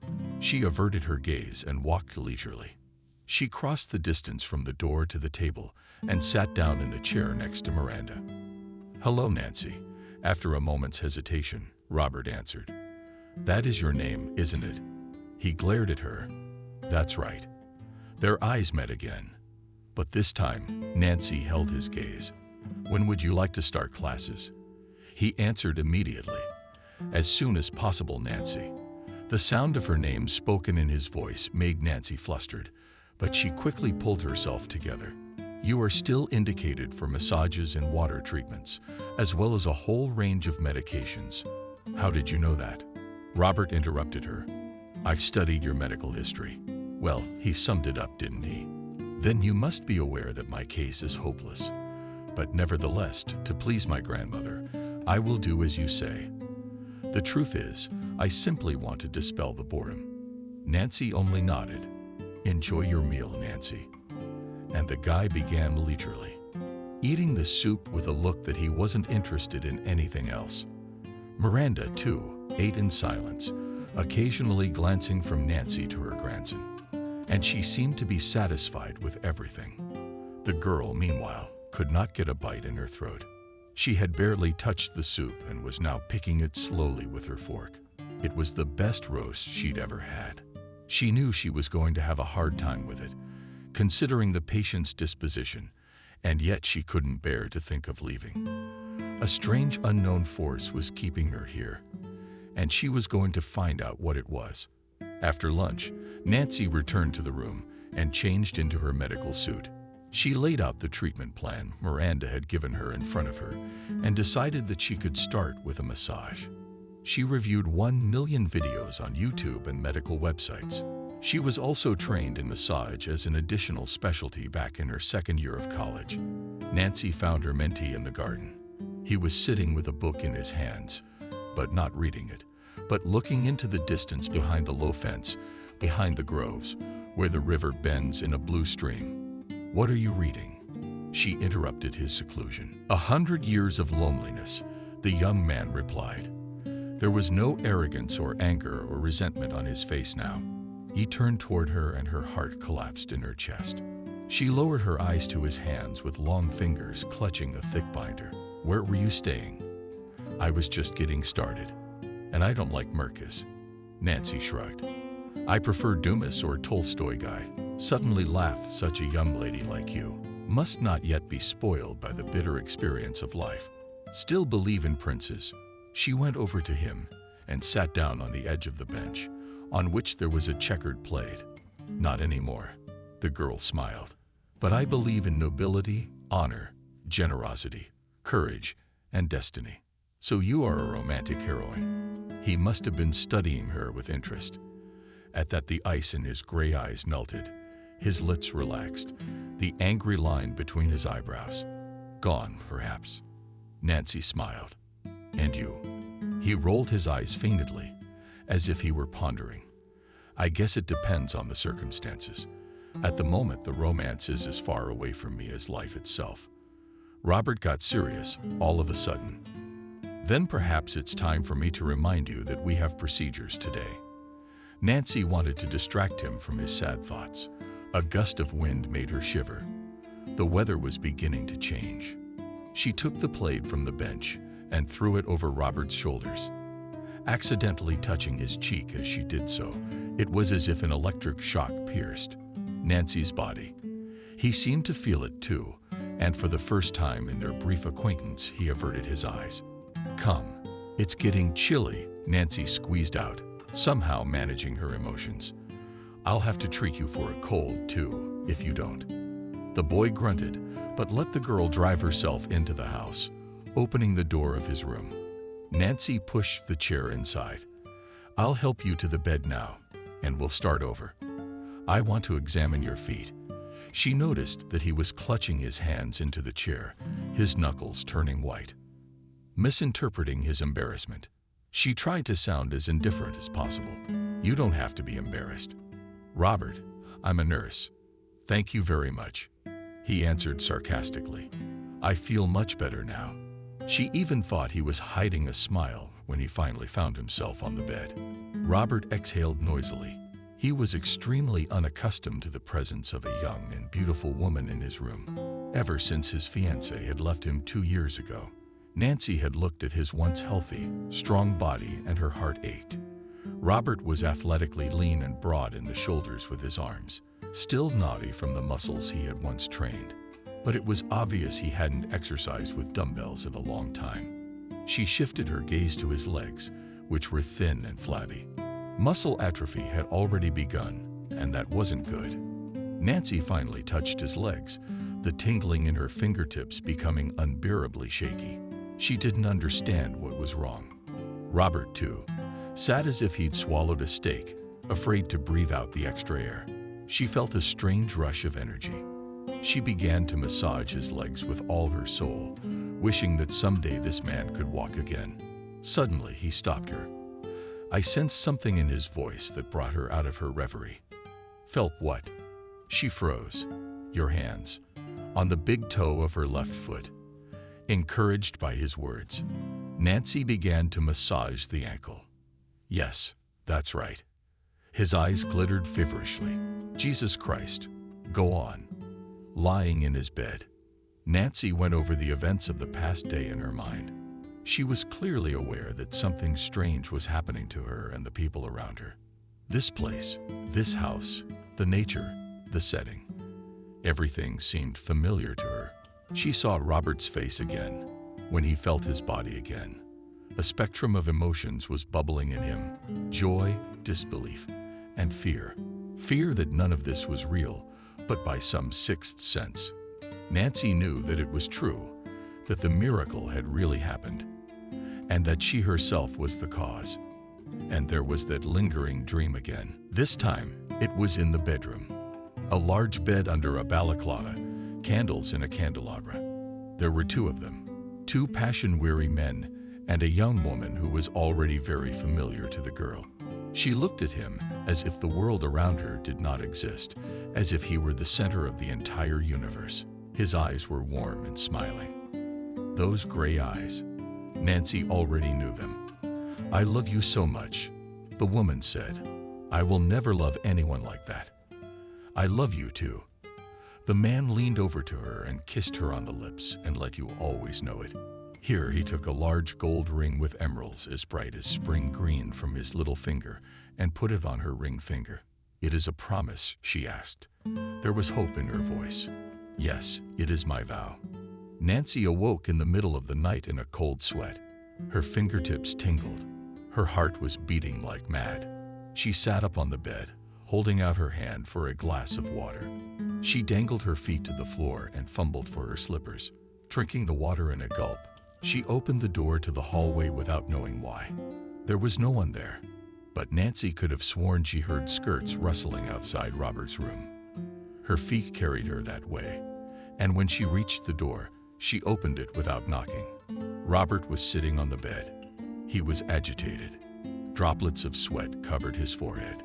She averted her gaze and walked leisurely. She crossed the distance from the door to the table and sat down in the chair next to Miranda. "Hello, Nancy." After a moment's hesitation, Robert answered. "That is your name, isn't it?" He glared at her. "That's right." Their eyes met again. But this time, Nancy held his gaze. "When would you like to start classes?" He answered immediately. "As soon as possible, Nancy." The sound of her name spoken in his voice made Nancy flustered, but she quickly pulled herself together. "You are still indicated for massages and water treatments, as well as a whole range of medications." "How did you know that?" Robert interrupted her. "I studied your medical history." Well, he summed it up, didn't he? "Then you must be aware that my case is hopeless. But nevertheless, to please my grandmother, I will do as you say. The truth is, I simply want to dispel the boredom." Nancy only nodded. "Enjoy your meal, Nancy." And the guy began leisurely, eating the soup with a look that he wasn't interested in anything else. Miranda, too, ate in silence, occasionally glancing from Nancy to her grandson. And she seemed to be satisfied with everything. The girl, meanwhile, could not get a bite in her throat. She had barely touched the soup and was now picking it slowly with her fork. It was the best roast she'd ever had. She knew she was going to have a hard time with it, considering the patient's disposition, and yet she couldn't bear to think of leaving. A strange unknown force was keeping her here, and she was going to find out what it was. After lunch, Nancy returned to the room and changed into her medical suit. She laid out the treatment plan Miranda had given her in front of her and decided that she could start with a massage. She reviewed 1 million videos on YouTube and medical websites. She was also trained in massage as an additional specialty back in her second year of college. Nancy found her mentee in the garden. He was sitting with a book in his hands, but not reading it, but looking into the distance behind the low fence, behind the groves, where the river bends in a blue stream. "What are you reading?" She interrupted his seclusion. "100 Years of Loneliness," the young man replied. There was no arrogance or anger or resentment on his face now. He turned toward her and her heart collapsed in her chest. She lowered her eyes to his hands with long fingers clutching a thick binder. "Where were you staying?" "I was just getting started. And I don't like Merkus." Nancy shrugged. "I prefer Dumas or Tolstoy guy." Suddenly laughed. "Such a young lady like you must not yet be spoiled by the bitter experience of life. Still believe in princes." She went over to him and sat down on the edge of the bench, on which there was a checkered plate. "Not anymore." The girl smiled. "But I believe in nobility, honor, generosity, courage, and destiny." "So you are a romantic heroine." He must have been studying her with interest. At that, the ice in his gray eyes melted. His lips relaxed, the angry line between his eyebrows gone, perhaps. Nancy smiled. "And you?" He rolled his eyes faintly, as if he were pondering. "I guess it depends on the circumstances. At the moment, the romance is as far away from me as life itself." Robert got serious all of a sudden. "Then perhaps it's time for me to remind you that we have procedures today." Nancy wanted to distract him from his sad thoughts. A gust of wind made her shiver. The weather was beginning to change. She took the plate from the bench and threw it over Robert's shoulders, accidentally touching his cheek as she did so. It was as if an electric shock pierced Nancy's body. He seemed to feel it too, and for the first time in their brief acquaintance, he averted his eyes. "Come, it's getting chilly," Nancy squeezed out, somehow managing her emotions. "I'll have to treat you for a cold, too, if you don't." The boy grunted, but let the girl drive herself into the house, opening the door of his room. Nancy pushed the chair inside. "I'll help you to the bed now, and we'll start over. I want to examine your feet." She noticed that he was clutching his hands into the chair, his knuckles turning white. Misinterpreting his embarrassment, she tried to sound as indifferent as possible. "You don't have to be embarrassed." "Robert, I'm a nurse." "Thank you very much," he answered sarcastically. "I feel much better now." She even thought he was hiding a smile when he finally found himself on the bed. Robert exhaled noisily. He was extremely unaccustomed to the presence of a young and beautiful woman in his room. Ever since his fiancée had left him 2 years ago, Nancy had looked at his once healthy, strong body and her heart ached. Robert was athletically lean and broad in the shoulders with his arms, still knotty from the muscles he had once trained. But it was obvious he hadn't exercised with dumbbells in a long time. She shifted her gaze to his legs, which were thin and flabby. Muscle atrophy had already begun, and that wasn't good. Nancy finally touched his legs, the tingling in her fingertips becoming unbearably shaky. She didn't understand what was wrong. Robert, too, sat as if he'd swallowed a steak, afraid to breathe out the extra air. She felt a strange rush of energy. She began to massage his legs with all her soul, wishing that someday this man could walk again. Suddenly, he stopped her. I sensed something in his voice that brought her out of her reverie. Felt what? She froze. Your hands. On the big toe of her left foot. Encouraged by his words, Nancy began to massage the ankle. Yes, that's right. His eyes glittered feverishly. Jesus Christ, go on. Lying in his bed, Nancy went over the events of the past day in her mind. She was clearly aware that something strange was happening to her and the people around her. This place, this house, the nature, the setting. Everything seemed familiar to her. She saw Robert's face again, when he felt his body again. A spectrum of emotions was bubbling in him: joy, disbelief, and fear. Fear that none of this was real, but by some sixth sense. Nancy knew that it was true, that the miracle had really happened, and that she herself was the cause. And there was that lingering dream again. This time, it was in the bedroom. A large bed under a balaclava, candles in a candelabra. There were 2 of them, 2 passion-weary men and a young woman who was already very familiar to the girl. She looked at him as if the world around her did not exist, as if he were the center of the entire universe. His eyes were warm and smiling. Those gray eyes. Nancy already knew them. I love you so much, the woman said. I will never love anyone like that. I love you too. The man leaned over to her and kissed her on the lips and let you always know it. Here he took a large gold ring with emeralds as bright as spring green from his little finger and put it on her ring finger. It is a promise, she asked. There was hope in her voice. Yes, it is my vow. Nancy awoke in the middle of the night in a cold sweat. Her fingertips tingled. Her heart was beating like mad. She sat up on the bed, holding out her hand for a glass of water. She dangled her feet to the floor and fumbled for her slippers, drinking the water in a gulp. She opened the door to the hallway without knowing why. There was no one there, but Nancy could have sworn she heard skirts rustling outside Robert's room. Her feet carried her that way, and when she reached the door, she opened it without knocking. Robert was sitting on the bed. He was agitated. Droplets of sweat covered his forehead.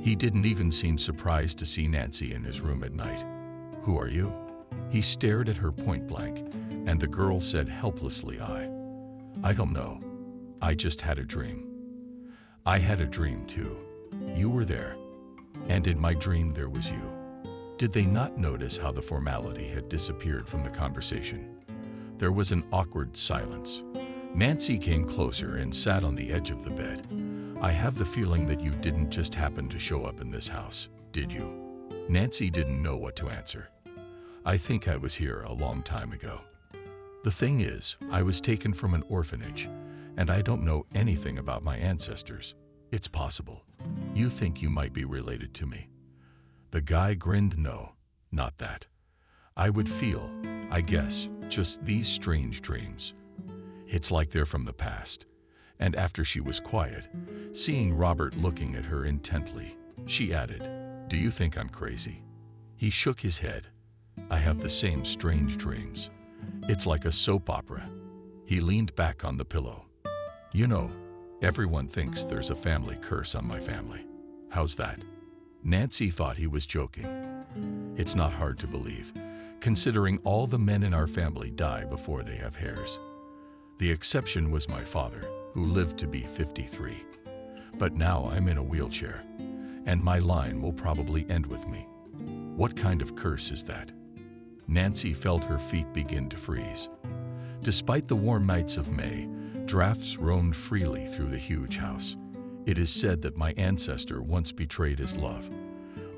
He didn't even seem surprised to see Nancy in his room at night. Who are you? He stared at her point blank, and the girl said helplessly, I don't know. I just had a dream. I had a dream too. You were there, and in my dream there was you. Did they not notice how the formality had disappeared from the conversation? There was an awkward silence. Nancy came closer and sat on the edge of the bed. I have the feeling that you didn't just happen to show up in this house, did you? Nancy didn't know what to answer. I think I was here a long time ago. The thing is, I was taken from an orphanage, and I don't know anything about my ancestors. It's possible. You think you might be related to me. The guy grinned. No, not that. I would feel, I guess, just these strange dreams. It's like they're from the past. And after she was quiet, seeing Robert looking at her intently, she added, Do you think I'm crazy? He shook his head. I have the same strange dreams. It's like a soap opera. He leaned back on the pillow. You know, everyone thinks there's a family curse on my family. How's that? Nancy thought he was joking. It's not hard to believe, considering all the men in our family die before they have hairs. The exception was my father, who lived to be 53. But now I'm in a wheelchair, and my line will probably end with me. What kind of curse is that? Nancy felt her feet begin to freeze. Despite the warm nights of May, drafts roamed freely through the huge house. It is said that my ancestor once betrayed his love,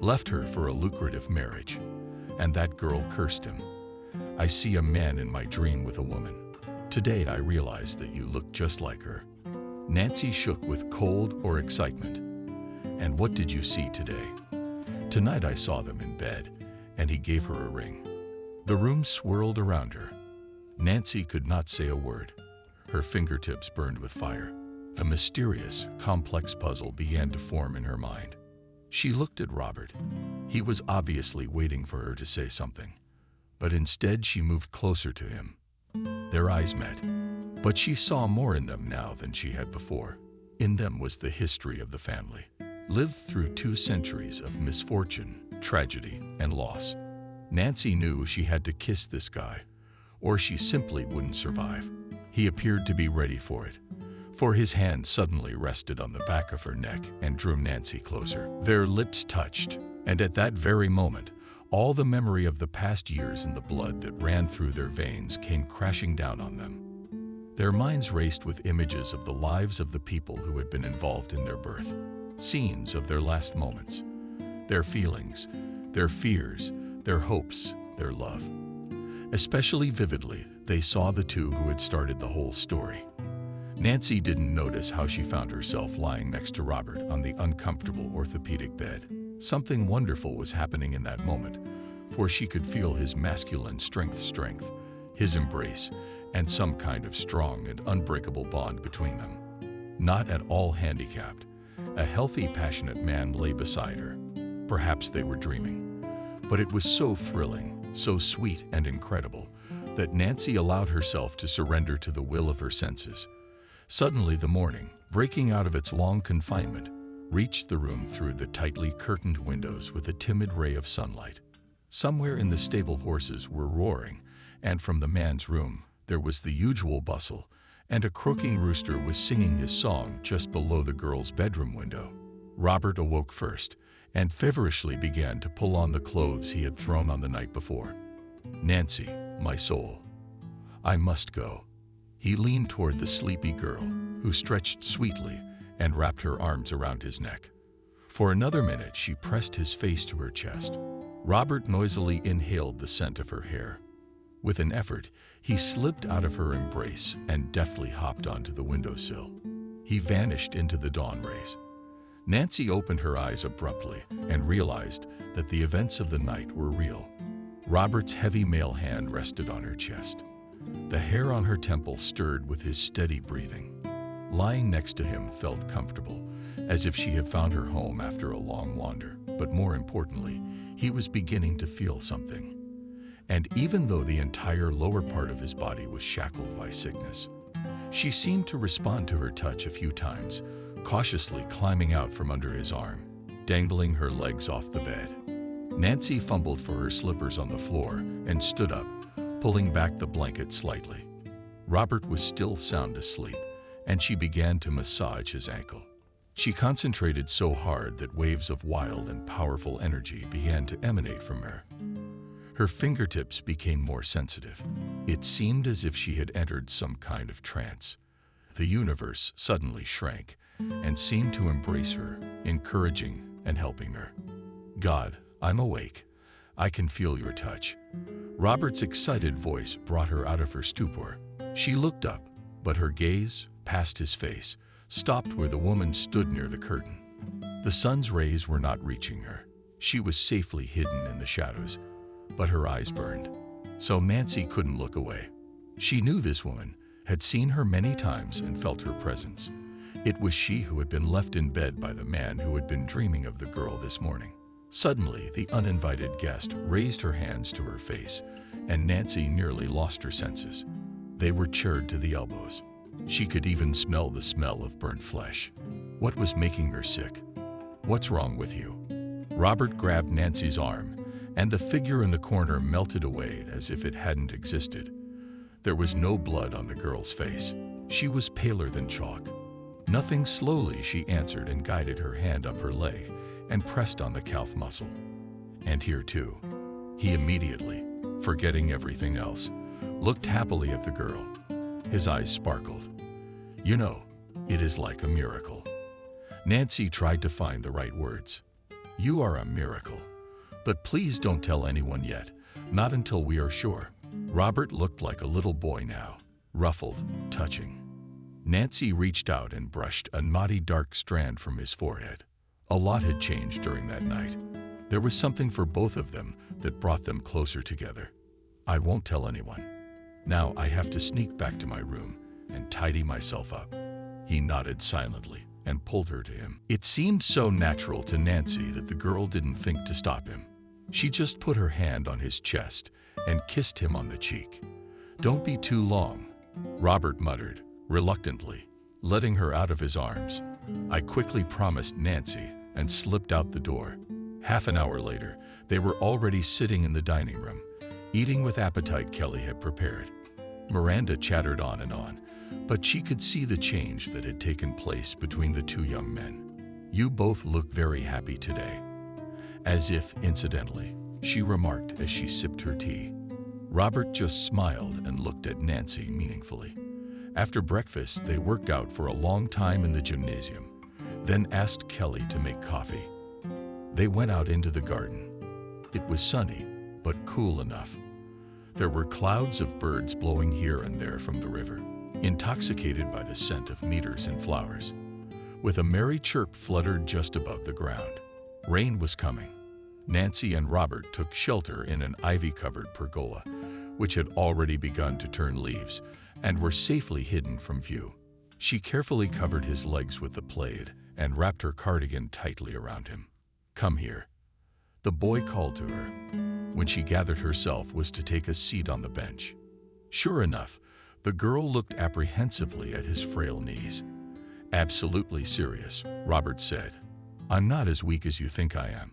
left her for a lucrative marriage, and that girl cursed him. I see a man in my dream with a woman. Today I realize that you look just like her. Nancy shook with cold or excitement. And what did you see today? Tonight I saw them in bed, and he gave her a ring. The room swirled around her. Nancy could not say a word. Her fingertips burned with fire. A mysterious, complex puzzle began to form in her mind. She looked at Robert. He was obviously waiting for her to say something, but instead she moved closer to him. Their eyes met, but she saw more in them now than she had before. In them was the history of the family, lived through 2 centuries of misfortune, tragedy, and loss. Nancy knew she had to kiss this guy, or she simply wouldn't survive. He appeared to be ready for it, for his hand suddenly rested on the back of her neck and drew Nancy closer. Their lips touched, and at that very moment, all the memory of the past years and the blood that ran through their veins came crashing down on them. Their minds raced with images of the lives of the people who had been involved in their birth, scenes of their last moments, their feelings, their fears, their hopes, their love. Especially vividly, they saw the 2 who had started the whole story. Nancy didn't notice how she found herself lying next to Robert on the uncomfortable orthopedic bed. Something wonderful was happening in that moment, for she could feel his masculine strength, his embrace, and some kind of strong and unbreakable bond between them. Not at all handicapped, a healthy, passionate man lay beside her. Perhaps they were dreaming, but it was so thrilling, so sweet and incredible, that Nancy allowed herself to surrender to the will of her senses. Suddenly the morning, breaking out of its long confinement, reached the room through the tightly curtained windows with a timid ray of sunlight. Somewhere in the stable horses were roaring, and from the man's room there was the usual bustle, and a croaking rooster was singing his song just below the girl's bedroom window. Robert awoke first, and feverishly began to pull on the clothes he had thrown on the night before. Nancy, my soul, I must go. He leaned toward the sleepy girl, who stretched sweetly and wrapped her arms around his neck. For another minute, she pressed his face to her chest. Robert noisily inhaled the scent of her hair. With an effort, he slipped out of her embrace and deftly hopped onto the windowsill. He vanished into the dawn rays. Nancy opened her eyes abruptly and realized that the events of the night were real. Robert's heavy male hand rested on her chest. The hair on her temple stirred with his steady breathing. Lying next to him felt comfortable, as if she had found her home after a long wander. But more importantly, he was beginning to feel something. And even though the entire lower part of his body was shackled by sickness, she seemed to respond to her touch a few times, cautiously climbing out from under his arm, dangling her legs off the bed. Nancy fumbled for her slippers on the floor and stood up, pulling back the blanket slightly. Robert was still sound asleep, and she began to massage his ankle. She concentrated so hard that waves of wild and powerful energy began to emanate from her. Her fingertips became more sensitive. It seemed as if she had entered some kind of trance. The universe suddenly shrank and seemed to embrace her, encouraging and helping her. God, I'm awake. I can feel your touch. Robert's excited voice brought her out of her stupor. She looked up, but her gaze, past his face, stopped where the woman stood near the curtain. The sun's rays were not reaching her. She was safely hidden in the shadows, but her eyes burned, so Nancy couldn't look away. She knew this woman, had seen her many times and felt her presence. It was she who had been left in bed by the man who had been dreaming of the girl this morning. Suddenly, the uninvited guest raised her hands to her face, and Nancy nearly lost her senses. They were charred to the elbows. She could even smell the smell of burnt flesh. What was making her sick? What's wrong with you? Robert grabbed Nancy's arm, and the figure in the corner melted away as if it hadn't existed. There was no blood on the girl's face. She was paler than chalk. Nothing. Slowly she answered and guided her hand up her leg, and pressed on the calf muscle. And here too, he immediately, forgetting everything else, looked happily at the girl. His eyes sparkled. You know, it is like a miracle. Nancy tried to find the right words. You are a miracle. But please don't tell anyone yet, not until we are sure. Robert looked like a little boy now, ruffled, touching. Nancy reached out and brushed a knotty dark strand from his forehead. A lot had changed during that night. There was something for both of them that brought them closer together. I won't tell anyone. Now I have to sneak back to my room and tidy myself up. He nodded silently and pulled her to him. It seemed so natural to Nancy that the girl didn't think to stop him. She just put her hand on his chest and kissed him on the cheek. Don't be too long, Robert muttered, reluctantly, letting her out of his arms. I quickly promised Nancy and slipped out the door. Half an hour later, they were already sitting in the dining room, eating with appetite Kelly had prepared. Miranda chattered on, but she could see the change that had taken place between the two young men. You both look very happy today. As if incidentally, she remarked as she sipped her tea. Robert just smiled and looked at Nancy meaningfully. After breakfast, they worked out for a long time in the gymnasium, then asked Kelly to make coffee. They went out into the garden. It was sunny, but cool enough. There were clouds of birds blowing here and there from the river, intoxicated by the scent of meadows and flowers. With a merry chirp fluttered just above the ground. Rain was coming. Nancy and Robert took shelter in an ivy-covered pergola, which had already begun to turn leaves, and were safely hidden from view. She carefully covered his legs with the plaid and wrapped her cardigan tightly around him. Come here. The boy called to her. When she gathered herself was to take a seat on the bench. Sure enough, the girl looked apprehensively at his frail knees. Absolutely serious, Robert said. I'm not as weak as you think I am.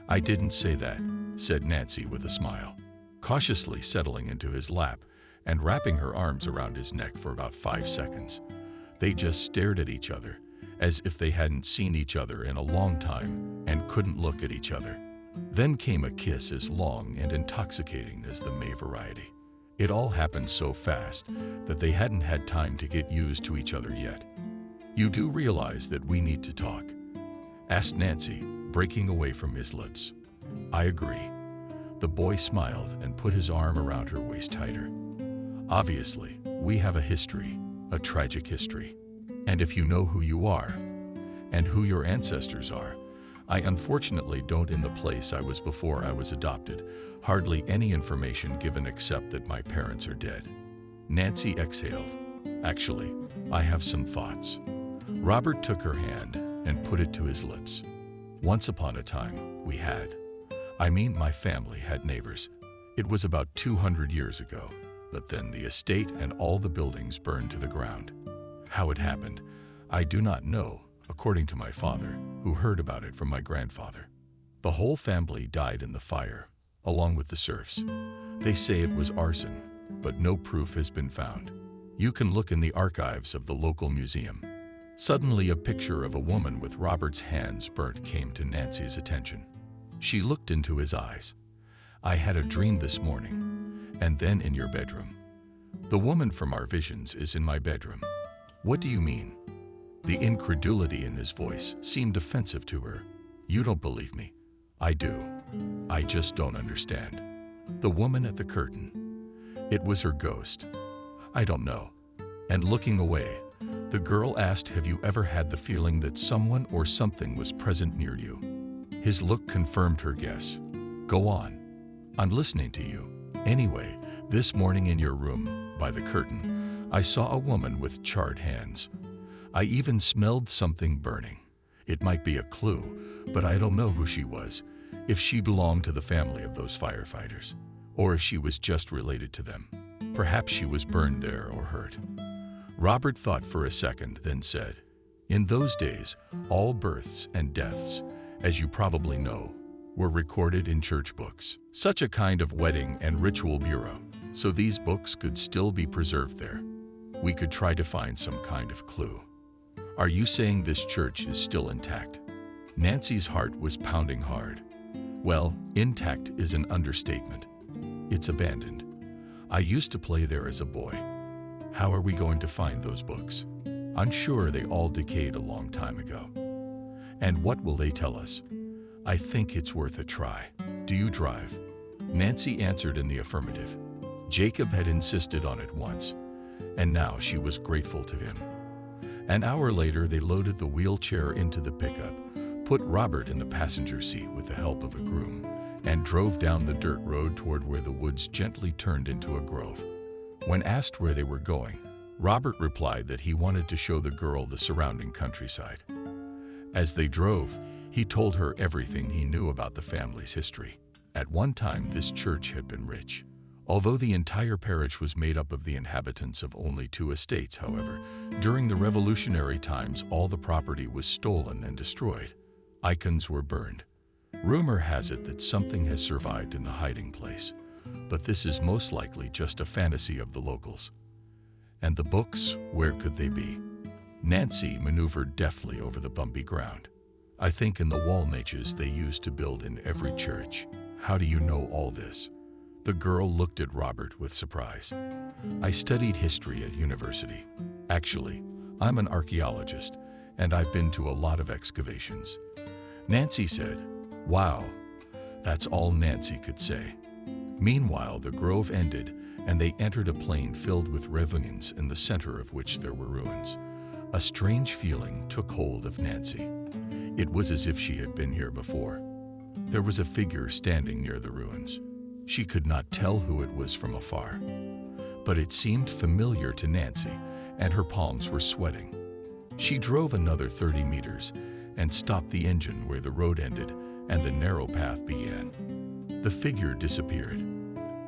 I didn't say that, said Nancy with a smile, cautiously settling into his lap and wrapping her arms around his neck for about 5 seconds. They just stared at each other, as if they hadn't seen each other in a long time and couldn't look at each other. Then came a kiss as long and intoxicating as the May variety. It all happened so fast that they hadn't had time to get used to each other yet. You do realize that we need to talk? Asked Nancy, breaking away from his lips. I agree. The boy smiled and put his arm around her waist tighter. Obviously, we have a history, a tragic history. And if you know who you are, and who your ancestors are, I unfortunately don't. In the place I was before I was adopted, hardly any information given except that my parents are dead. Nancy exhaled. Actually, I have some thoughts. Robert took her hand and put it to his lips. Once upon a time, my family had neighbors. It was about 200 years ago, but then the estate and all the buildings burned to the ground. How it happened, I do not know, according to my father, who heard about it from my grandfather. The whole family died in the fire, along with the serfs. They say it was arson, but no proof has been found. You can look in the archives of the local museum. Suddenly, a picture of a woman with Robert's hands burnt came to Nancy's attention. She looked into his eyes. I had a dream this morning, and then in your bedroom. The woman from our visions is in my bedroom. What do you mean? The incredulity in his voice seemed offensive to her. You don't believe me. I do. I just don't understand. The woman at the curtain. It was her ghost. I don't know. And looking away, the girl asked, have you ever had the feeling that someone or something was present near you? His look confirmed her guess. Go on. I'm listening to you. Anyway, this morning in your room, by the curtain, I saw a woman with charred hands. I even smelled something burning. It might be a clue, but I don't know who she was, if she belonged to the family of those firefighters, or if she was just related to them. Perhaps she was burned there or hurt. Robert thought for a second, then said, in those days, all births and deaths, as you probably know, were recorded in church books, such a kind of wedding and ritual bureau, so these books could still be preserved there. We could try to find some kind of clue. Are you saying this church is still intact? Nancy's heart was pounding hard. Well, intact is an understatement. It's abandoned. I used to play there as a boy. How are we going to find those books? I'm sure they all decayed a long time ago. And what will they tell us? I think it's worth a try. Do you drive? Nancy answered in the affirmative. Jacob had insisted on it once, and now she was grateful to him. An hour later, they loaded the wheelchair into the pickup, put Robert in the passenger seat with the help of a groom, and drove down the dirt road toward where the woods gently turned into a grove. When asked where they were going, Robert replied that he wanted to show the girl the surrounding countryside. As they drove, he told her everything he knew about the family's history. At one time, this church had been rich. Although the entire parish was made up of the inhabitants of only 2 estates, however, during the revolutionary times, all the property was stolen and destroyed. Icons were burned. Rumor has it that something has survived in the hiding place, but this is most likely just a fantasy of the locals. And the books, where could they be? Nancy maneuvered deftly over the bumpy ground. I think in the wall niches they used to build in every church. How do you know all this? The girl looked at Robert with surprise. I studied history at university. Actually, I'm an archaeologist, and I've been to a lot of excavations. Nancy said, "Wow." That's all Nancy could say. Meanwhile, the grove ended, and they entered a plain filled with ravines, in the center of which there were ruins. A strange feeling took hold of Nancy. It was as if she had been here before. There was a figure standing near the ruins. She could not tell who it was from afar, but it seemed familiar to Nancy, and her palms were sweating. She drove another 30 meters and stopped the engine where the road ended and the narrow path began. The figure disappeared.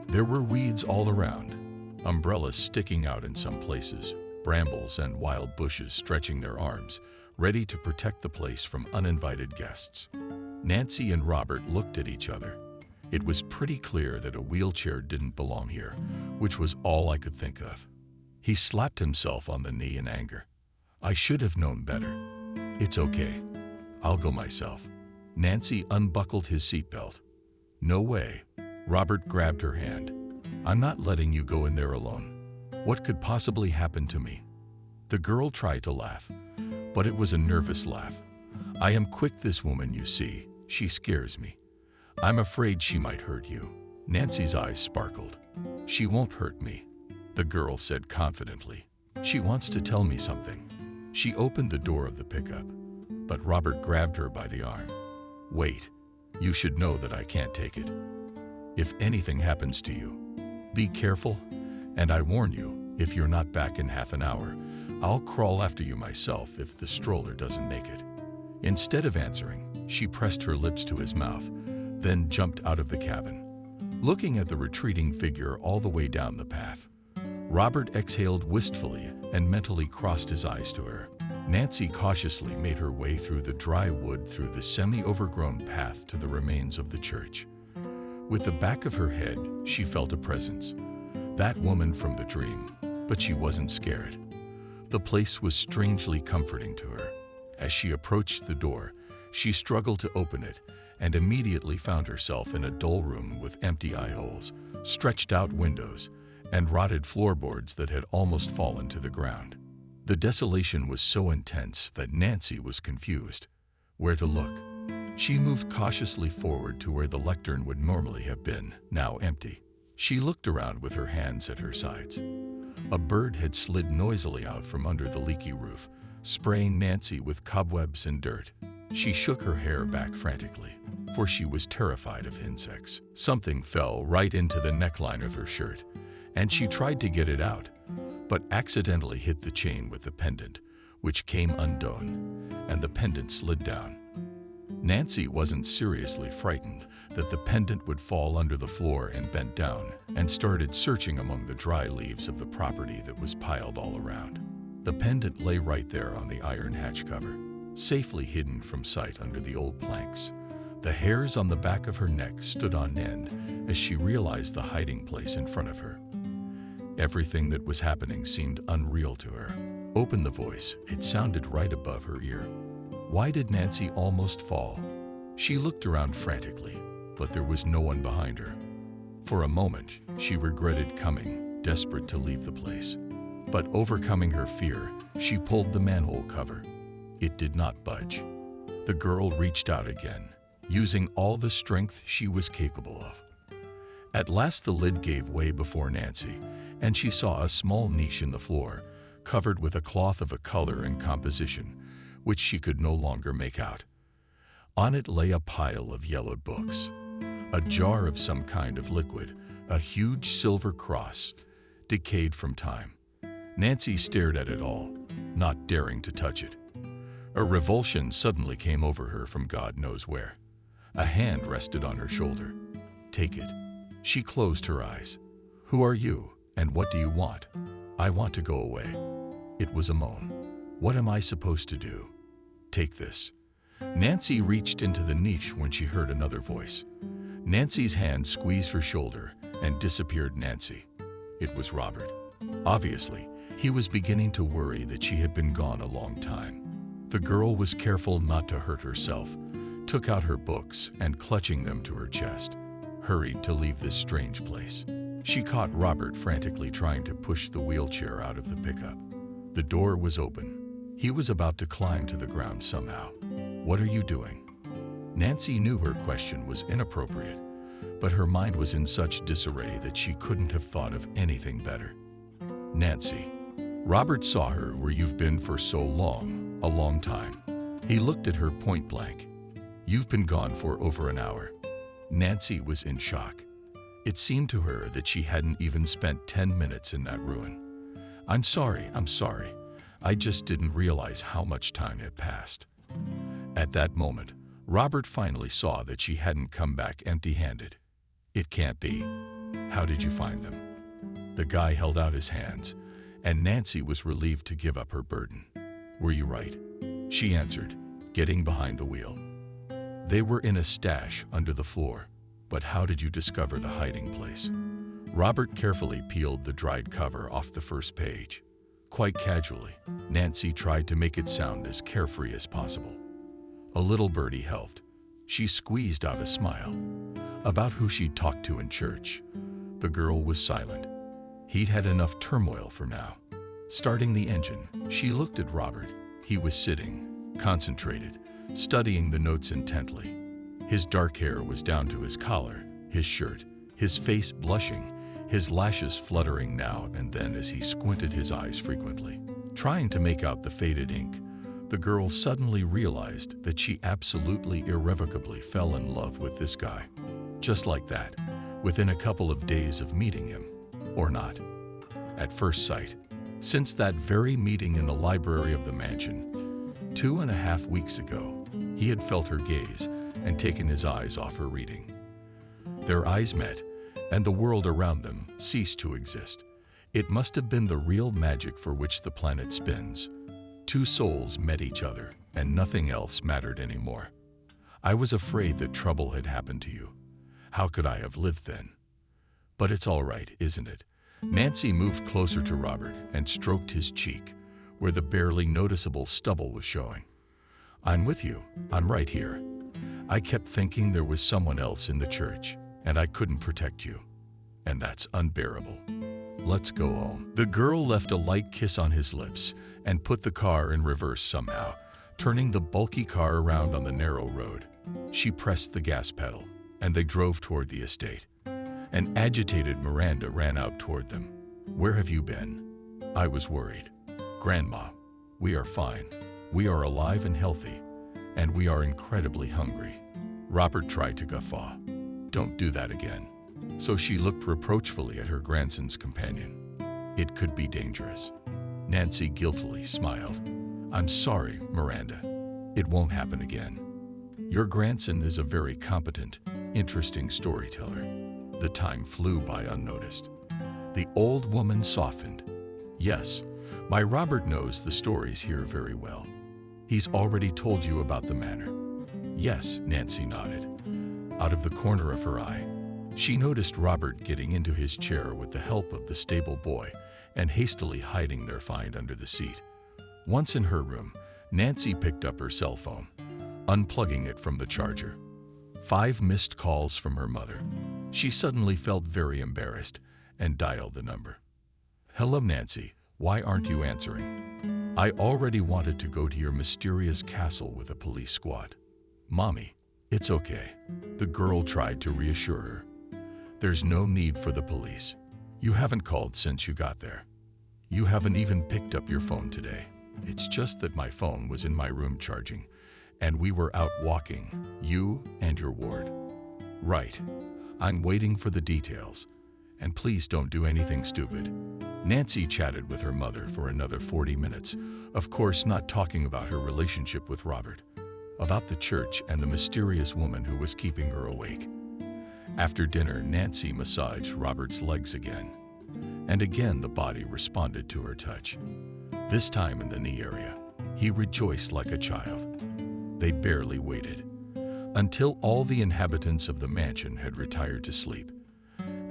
There were weeds all around, umbrellas sticking out in some places, brambles and wild bushes stretching their arms, ready to protect the place from uninvited guests. Nancy and Robert looked at each other. It was pretty clear that a wheelchair didn't belong here, which was all I could think of. He slapped himself on the knee in anger. I should have known better. It's okay. I'll go myself. Nancy unbuckled his seatbelt. No way. Robert grabbed her hand. I'm not letting you go in there alone. What could possibly happen to me? The girl tried to laugh, but it was a nervous laugh. I am quick, this woman, you see. She scares me. I'm afraid she might hurt you. Nancy's eyes sparkled. She won't hurt me, the girl said confidently. She wants to tell me something. She opened the door of the pickup, but Robert grabbed her by the arm. Wait, you should know that I can't take it. If anything happens to you, be careful, and I warn you, if you're not back in half an hour, I'll crawl after you myself if the stroller doesn't make it. Instead of answering, she pressed her lips to his mouth, then jumped out of the cabin. Looking at the retreating figure all the way down the path, Robert exhaled wistfully and mentally crossed his eyes to her. Nancy cautiously made her way through the dry wood through the semi-overgrown path to the remains of the church. With the back of her head, she felt a presence. That woman from the dream, but she wasn't scared. The place was strangely comforting to her. As she approached the door, she struggled to open it and immediately found herself in a dull room with empty eye holes, stretched out windows, and rotted floorboards that had almost fallen to the ground. The desolation was so intense that Nancy was confused. Where to look? She moved cautiously forward to where the lectern would normally have been, now empty. She looked around with her hands at her sides. A bird had slid noisily out from under the leaky roof, spraying Nancy with cobwebs and dirt. She shook her hair back frantically, for she was terrified of insects. Something fell right into the neckline of her shirt, and she tried to get it out, but accidentally hit the chain with the pendant, which came undone, and the pendant slid down. Nancy wasn't seriously frightened that the pendant would fall under the floor and bent down, and started searching among the dry leaves of the property that was piled all around. The pendant lay right there on the iron hatch cover, safely hidden from sight under the old planks. The hairs on the back of her neck stood on end as she realized the hiding place in front of her. Everything that was happening seemed unreal to her. Open the voice. It sounded right above her ear. Why did Nancy almost fall? She looked around frantically, but there was no one behind her. For a moment, she regretted coming, desperate to leave the place. But overcoming her fear, she pulled the manhole cover. It did not budge. The girl reached out again, using all the strength she was capable of. At last the lid gave way before Nancy, and she saw a small niche in the floor, covered with a cloth of a color and composition, which she could no longer make out. On it lay a pile of yellowed books, a jar of some kind of liquid, a huge silver cross, decayed from time. Nancy stared at it all, not daring to touch it. A revulsion suddenly came over her from God knows where. A hand rested on her shoulder. "Take it." She closed her eyes. "Who are you, and what do you want?" "I want to go away." It was a moan. "What am I supposed to do?" "Take this." Nancy reached into the niche when she heard another voice. Nancy's hand squeezed her shoulder and disappeared Nancy. It was Robert. Obviously, he was beginning to worry that she had been gone a long time. The girl was careful not to hurt herself, took out her books and, clutching them to her chest, hurried to leave this strange place. She caught Robert frantically trying to push the wheelchair out of the pickup. The door was open. He was about to climb to the ground somehow. "What are you doing?" Nancy knew her question was inappropriate, but her mind was in such disarray that she couldn't have thought of anything better. "Nancy." Robert saw her where you've been for so long, a long time. He looked at her point blank. "You've been gone for over an hour." Nancy was in shock. It seemed to her that she hadn't even spent 10 minutes in that ruin. I'm sorry. I just didn't realize how much time had passed." At that moment, Robert finally saw that she hadn't come back empty-handed. "It can't be. How did you find them?" The guy held out his hands, and Nancy was relieved to give up her burden. "Were you right?" she answered, getting behind the wheel. "They were in a stash under the floor. But how did you discover the hiding place?" Robert carefully peeled the dried cover off the first page. Quite casually, Nancy tried to make it sound as carefree as possible. A little birdie helped. She squeezed out a smile. About who she'd talked to in church. The girl was silent. He'd had enough turmoil for now. Starting the engine, she looked at Robert. He was sitting, concentrated, studying the notes intently. His dark hair was down to his collar, his shirt, his face blushing, his lashes fluttering now and then as he squinted his eyes frequently. Trying to make out the faded ink, the girl suddenly realized that she absolutely irrevocably fell in love with this guy. Just like that, within a couple of days of meeting him. Or not. At first sight. Since that very meeting in the library of the mansion, 2.5 weeks ago, he had felt her gaze and taken his eyes off her reading. Their eyes met, and the world around them ceased to exist. It must have been the real magic for which the planet spins. Two souls met each other, and nothing else mattered anymore. I was afraid that trouble had happened to you. How could I have lived then? But it's all right, isn't it? Nancy moved closer to Robert and stroked his cheek, where the barely noticeable stubble was showing. "I'm with you. I'm right here. I kept thinking there was someone else in the church, and I couldn't protect you. And that's unbearable. Let's go home." The girl left a light kiss on his lips and put the car in reverse somehow, turning the bulky car around on the narrow road. She pressed the gas pedal, and they drove toward the estate. An agitated Miranda ran out toward them. "Where have you been?" "I was worried." "Grandma, we are fine. We are alive and healthy, and we are incredibly hungry." Robert tried to guffaw. "Don't do that again." So she looked reproachfully at her grandson's companion. "It could be dangerous." Nancy guiltily smiled. "I'm sorry, Miranda. It won't happen again. Your grandson is a very competent, interesting storyteller." The time flew by unnoticed. The old woman softened. "Yes, my Robert knows the stories here very well. He's already told you about the manor." "Yes," Nancy nodded. Out of the corner of her eye, she noticed Robert getting into his chair with the help of the stable boy and hastily hiding their find under the seat. Once in her room, Nancy picked up her cell phone, unplugging it from the charger. 5 missed calls from her mother. She suddenly felt very embarrassed and dialed the number. "Hello, Nancy. Why aren't you answering? I already wanted to go to your mysterious castle with a police squad." "Mommy, it's okay." The girl tried to reassure her. "There's no need for the police. You haven't called since you got there. You haven't even picked up your phone today. It's just that my phone was in my room charging, and we were out walking, you and your ward." "Right. I'm waiting for the details. And please don't do anything stupid." Nancy chatted with her mother for another 40 minutes, of course not talking about her relationship with Robert, about the church and the mysterious woman who was keeping her awake. After dinner, Nancy massaged Robert's legs again, and again the body responded to her touch. This time in the knee area. He rejoiced like a child. They barely waited, until all the inhabitants of the mansion had retired to sleep,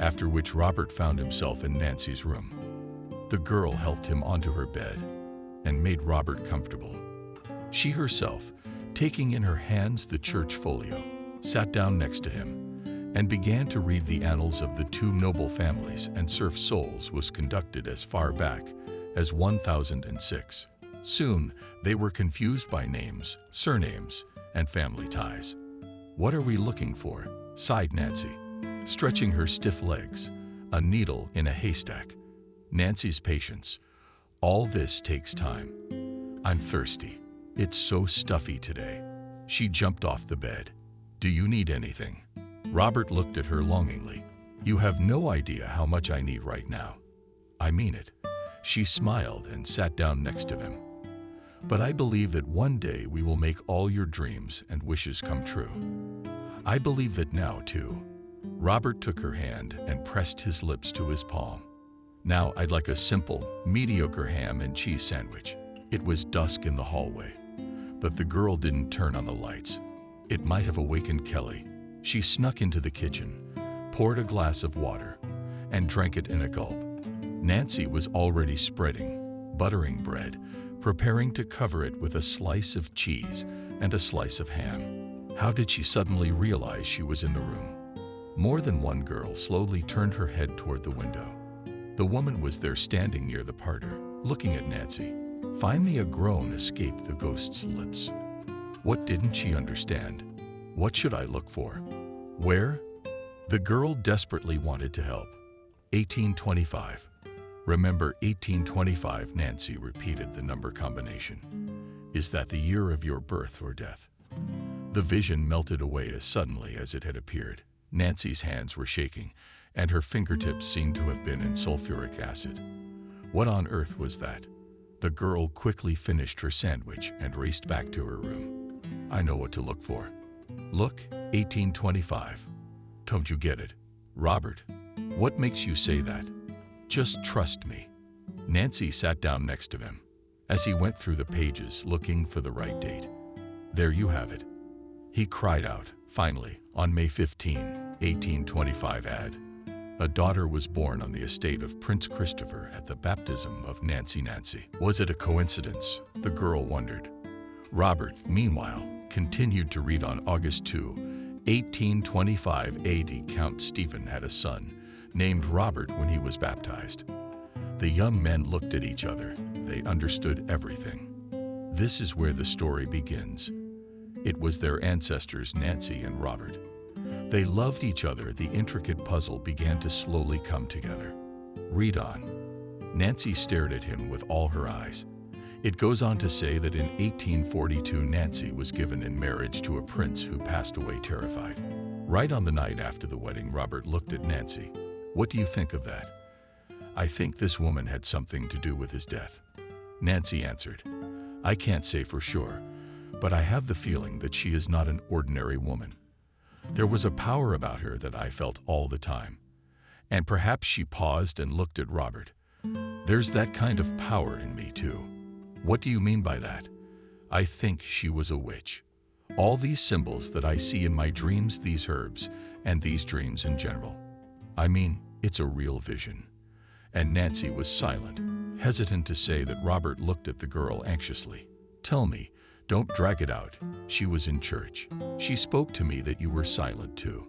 after which Robert found himself in Nancy's room. The girl helped him onto her bed and made Robert comfortable. She herself, taking in her hands the church folio, sat down next to him and began to read the annals of the 2 noble families and serf souls was conducted as far back as 1006. Soon, they were confused by names, surnames, and family ties. "What are we looking for?" sighed Nancy, stretching her stiff legs, a needle in a haystack. Nancy's patience. "All this takes time. I'm thirsty. It's so stuffy today." She jumped off the bed. "Do you need anything?" Robert looked at her longingly. "You have no idea how much I need right now." "I mean it." She smiled and sat down next to him. "But I believe that one day we will make all your dreams and wishes come true." "I believe that now, too." Robert took her hand and pressed his lips to his palm. "Now I'd like a simple, mediocre ham and cheese sandwich." It was dusk in the hallway, but the girl didn't turn on the lights. It might have awakened Kelly. She snuck into the kitchen, poured a glass of water, and drank it in a gulp. Nancy was already spreading, buttering bread, preparing to cover it with a slice of cheese and a slice of ham. How did she suddenly realize she was in the room? More than one girl slowly turned her head toward the window. The woman was there standing near the parter, looking at Nancy. Finally, a groan escaped the ghost's lips. What didn't she understand? What should I look for? Where? The girl desperately wanted to help. 1825. Remember 1825, Nancy repeated the number combination. Is that the year of your birth or death? The vision melted away as suddenly as it had appeared. Nancy's hands were shaking, and her fingertips seemed to have been in sulfuric acid. What on earth was that? The girl quickly finished her sandwich and raced back to her room. I know what to look for. Look, 1825. Don't you get it? Robert, what makes you say that? Just trust me. Nancy sat down next to him as he went through the pages looking for the right date. There you have it. He cried out, finally, on May 15, 1825 ad. A daughter was born on the estate of Prince Christopher at the baptism of Nancy. Was it a coincidence? The girl wondered. Robert, meanwhile, continued to read on August 2, 1825 AD. Count Stephen had a son named Robert when he was baptized. The young men looked at each other. They understood everything. This is where the story begins. It was their ancestors, Nancy and Robert. They loved each other. The intricate puzzle began to slowly come together. Read on. Nancy stared at him with all her eyes. It goes on to say that in 1842 Nancy was given in marriage to a prince who passed away terrified. Right on the night after the wedding, Robert looked at Nancy. What do you think of that? I think this woman had something to do with his death. Nancy answered. I can't say for sure, but I have the feeling that she is not an ordinary woman. There was a power about her that I felt all the time. And perhaps she paused and looked at Robert. There's that kind of power in me too. What do you mean by that? I think she was a witch. All these symbols that I see in my dreams, these herbs, and these dreams in general. I mean, it's a real vision. And Nancy was silent, hesitant to say that. Robert looked at the girl anxiously. Tell me, don't drag it out. She was in church. She spoke to me that you were silent too.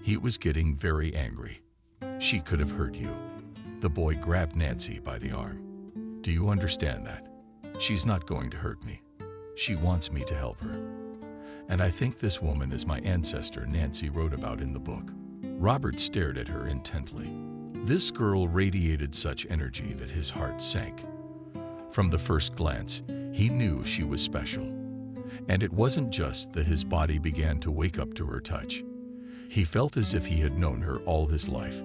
He was getting very angry. She could have hurt you. The boy grabbed Nancy by the arm. Do you understand that? She's not going to hurt me. She wants me to help her. And I think this woman is my ancestor Nancy wrote about in the book. Robert stared at her intently. This girl radiated such energy that his heart sank. From the first glance, he knew she was special. And it wasn't just that his body began to wake up to her touch. He felt as if he had known her all his life.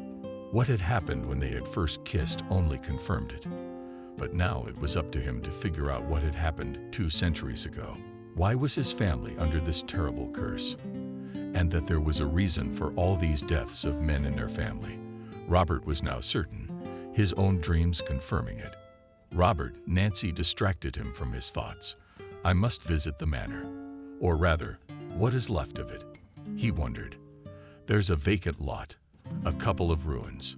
What had happened when they had first kissed only confirmed it. But now it was up to him to figure out what had happened 2 centuries ago. Why was his family under this terrible curse? And that there was a reason for all these deaths of men in their family. Robert was now certain, his own dreams confirming it. Robert, Nancy distracted him from his thoughts. I must visit the manor. Or rather, what is left of it? He wondered. There's a vacant lot, a couple of ruins.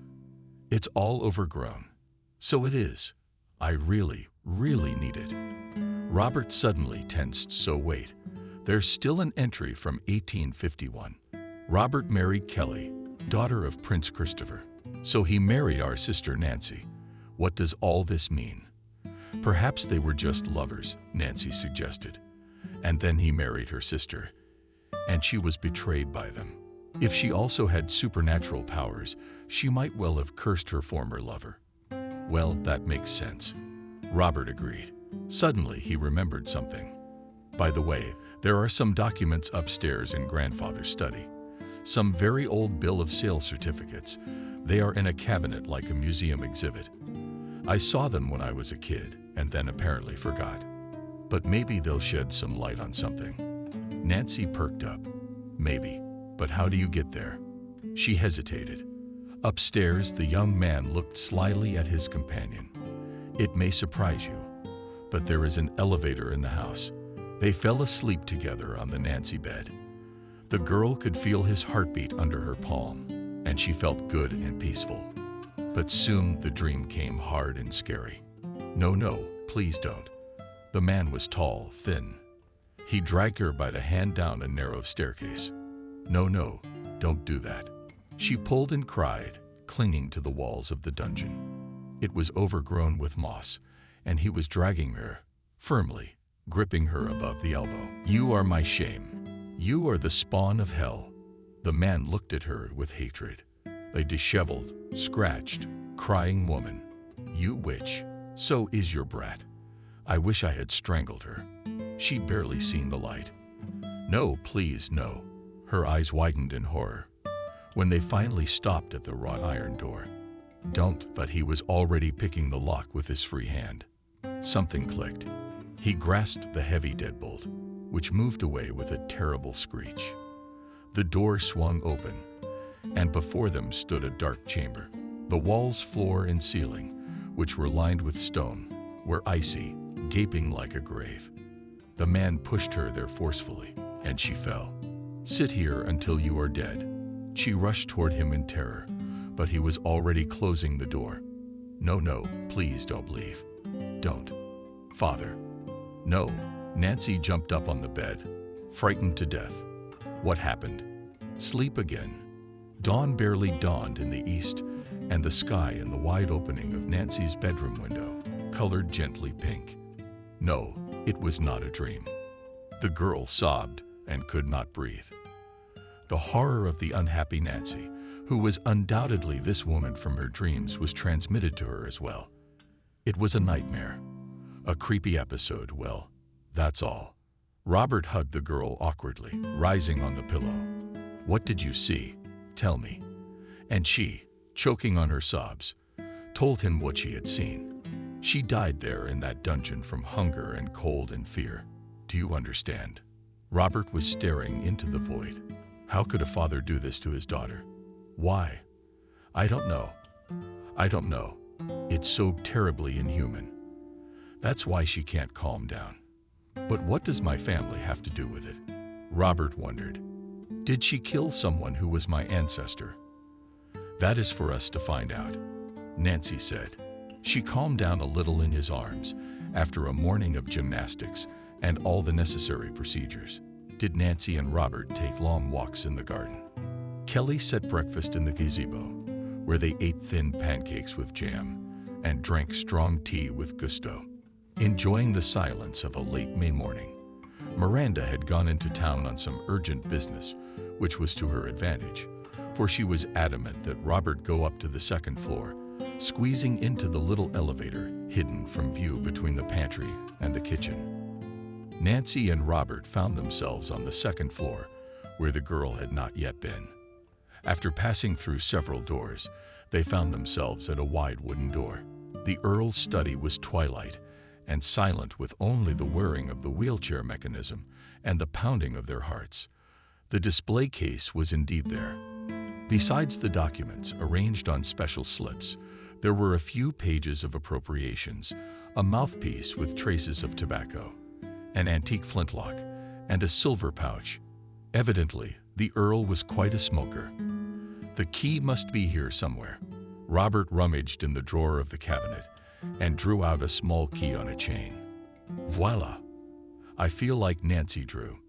It's all overgrown. So it is. I really need it. Robert suddenly tensed, so wait. There's still an entry from 1851. Robert married Kelly, daughter of Prince Christopher. So he married our sister Nancy. What does all this mean? Perhaps they were just lovers, Nancy suggested. And then he married her sister, and she was betrayed by them. If she also had supernatural powers, she might well have cursed her former lover. Well, that makes sense. Robert agreed. Suddenly, he remembered something. By the way, there are some documents upstairs in grandfather's study. Some very old bill of sale certificates. They are in a cabinet like a museum exhibit. I saw them when I was a kid, and then apparently forgot. But maybe they'll shed some light on something. Nancy perked up. Maybe. But how do you get there? She hesitated. Upstairs, the young man looked slyly at his companion. It may surprise you, but there is an elevator in the house. They fell asleep together on the Nancy bed. The girl could feel his heartbeat under her palm, and she felt good and peaceful. But soon the dream came hard and scary. No, please don't. The man was tall, thin. He dragged her by the hand down a narrow staircase. No, don't do that. She pulled and cried, clinging to the walls of the dungeon. It was overgrown with moss, and he was dragging her, firmly, gripping her above the elbow. You are my shame. You are the spawn of hell. The man looked at her with hatred. A disheveled, scratched, crying woman. You witch, so is your brat. I wish I had strangled her. She'd barely seen the light. No, please, no. Her eyes widened in horror. When they finally stopped at the wrought iron door. Don't, but he was already picking the lock with his free hand. Something clicked. He grasped the heavy deadbolt, which moved away with a terrible screech. The door swung open, and before them stood a dark chamber. The walls, floor, and ceiling, which were lined with stone, were icy, gaping like a grave. The man pushed her there forcefully, and she fell. Sit here until you are dead. She rushed toward him in terror, but he was already closing the door. No, please don't leave. Don't. Father. No. Nancy jumped up on the bed, frightened to death. What happened? Sleep again. Dawn barely dawned in the east, and the sky in the wide opening of Nancy's bedroom window colored gently pink. No, it was not a dream. The girl sobbed and could not breathe. The horror of the unhappy Nancy, who was undoubtedly this woman from her dreams, was transmitted to her as well. It was a nightmare. A creepy episode, well, that's all. Robert hugged the girl awkwardly, rising on the pillow. What did you see? Tell me. And she, choking on her sobs, told him what she had seen. She died there in that dungeon from hunger and cold and fear. Do you understand? Robert was staring into the void. How could a father do this to his daughter? Why? I don't know. It's so terribly inhuman. That's why she can't calm down. But what does my family have to do with it? Robert wondered. Did she kill someone who was my ancestor? That is for us to find out, Nancy said. She calmed down a little in his arms after a morning of gymnastics and all the necessary procedures. Did Nancy and Robert take long walks in the garden? Kelly set breakfast in the gazebo, where they ate thin pancakes with jam and drank strong tea with gusto. Enjoying the silence of a late May morning, Miranda had gone into town on some urgent business, which was to her advantage, for she was adamant that Robert go up to the second floor, squeezing into the little elevator hidden from view between the pantry and the kitchen. Nancy and Robert found themselves on the second floor, where the girl had not yet been. After passing through several doors, they found themselves at a wide wooden door. The Earl's study was twilight and silent, with only the whirring of the wheelchair mechanism and the pounding of their hearts. The display case was indeed there. Besides the documents arranged on special slips, there were a few pages of appropriations, a mouthpiece with traces of tobacco, an antique flintlock, and a silver pouch. Evidently, the Earl was quite a smoker. The key must be here somewhere. Robert rummaged in the drawer of the cabinet and drew out a small key on a chain. Voila! I feel like Nancy drew.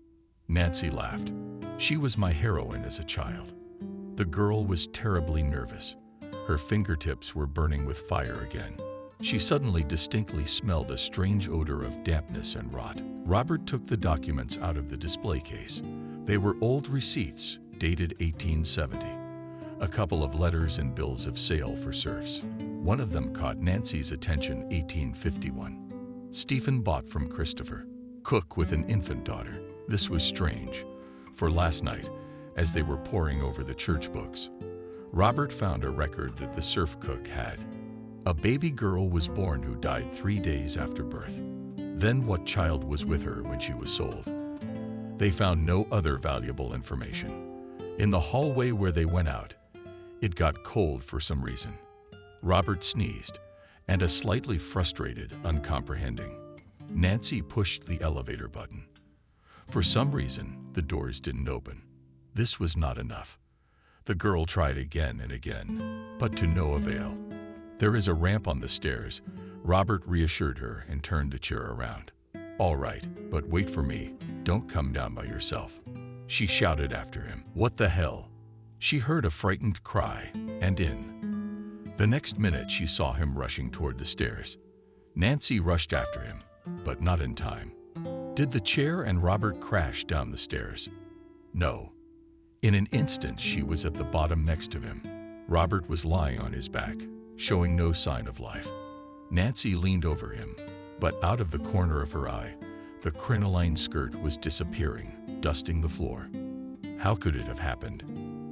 Nancy laughed. She was my heroine as a child. The girl was terribly nervous. Her fingertips were burning with fire again. She suddenly distinctly smelled a strange odor of dampness and rot. Robert took the documents out of the display case. They were old receipts, dated 1870. A couple of letters and bills of sale for serfs. One of them caught Nancy's attention. 1851. Stephen bought from Christopher, cook with an infant daughter. This was strange, for last night, as they were poring over the church books, Robert found a record that the serf cook had. A baby girl was born who died 3 days after birth. Then what child was with her when she was sold? They found no other valuable information. In the hallway where they went out, it got cold for some reason. Robert sneezed, and a slightly frustrated, uncomprehending. Nancy pushed the elevator button. For some reason, the doors didn't open. This was not enough. The girl tried again and again, but to no avail. There is a ramp on the stairs, Robert reassured her and turned the chair around. All right, but wait for me. Don't come down by yourself. She shouted after him. What the hell? She heard a frightened cry, and in the next minute she saw him rushing toward the stairs. Nancy rushed after him, but not in time. Did the chair and Robert crash down the stairs? No. In an instant she was at the bottom next to him. Robert was lying on his back, showing no sign of life. Nancy leaned over him, but out of the corner of her eye, the crinoline skirt was disappearing, dusting the floor. How could it have happened?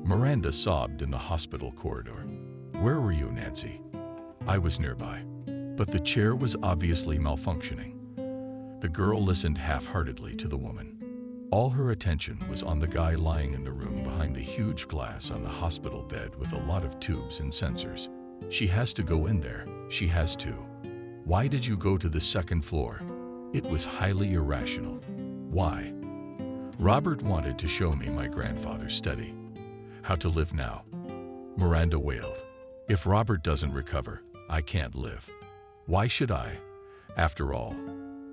Miranda sobbed in the hospital corridor. Where were you, Nancy? I was nearby, but the chair was obviously malfunctioning. The girl listened half-heartedly to the woman. All her attention was on the guy lying in the room behind the huge glass on the hospital bed with a lot of tubes and sensors. She has to go in there. She has to. Why did you go to the second floor? It was highly irrational. Why? Robert wanted to show me my grandfather's study. How to live now. Miranda wailed. If Robert doesn't recover, I can't live. Why should I? After all,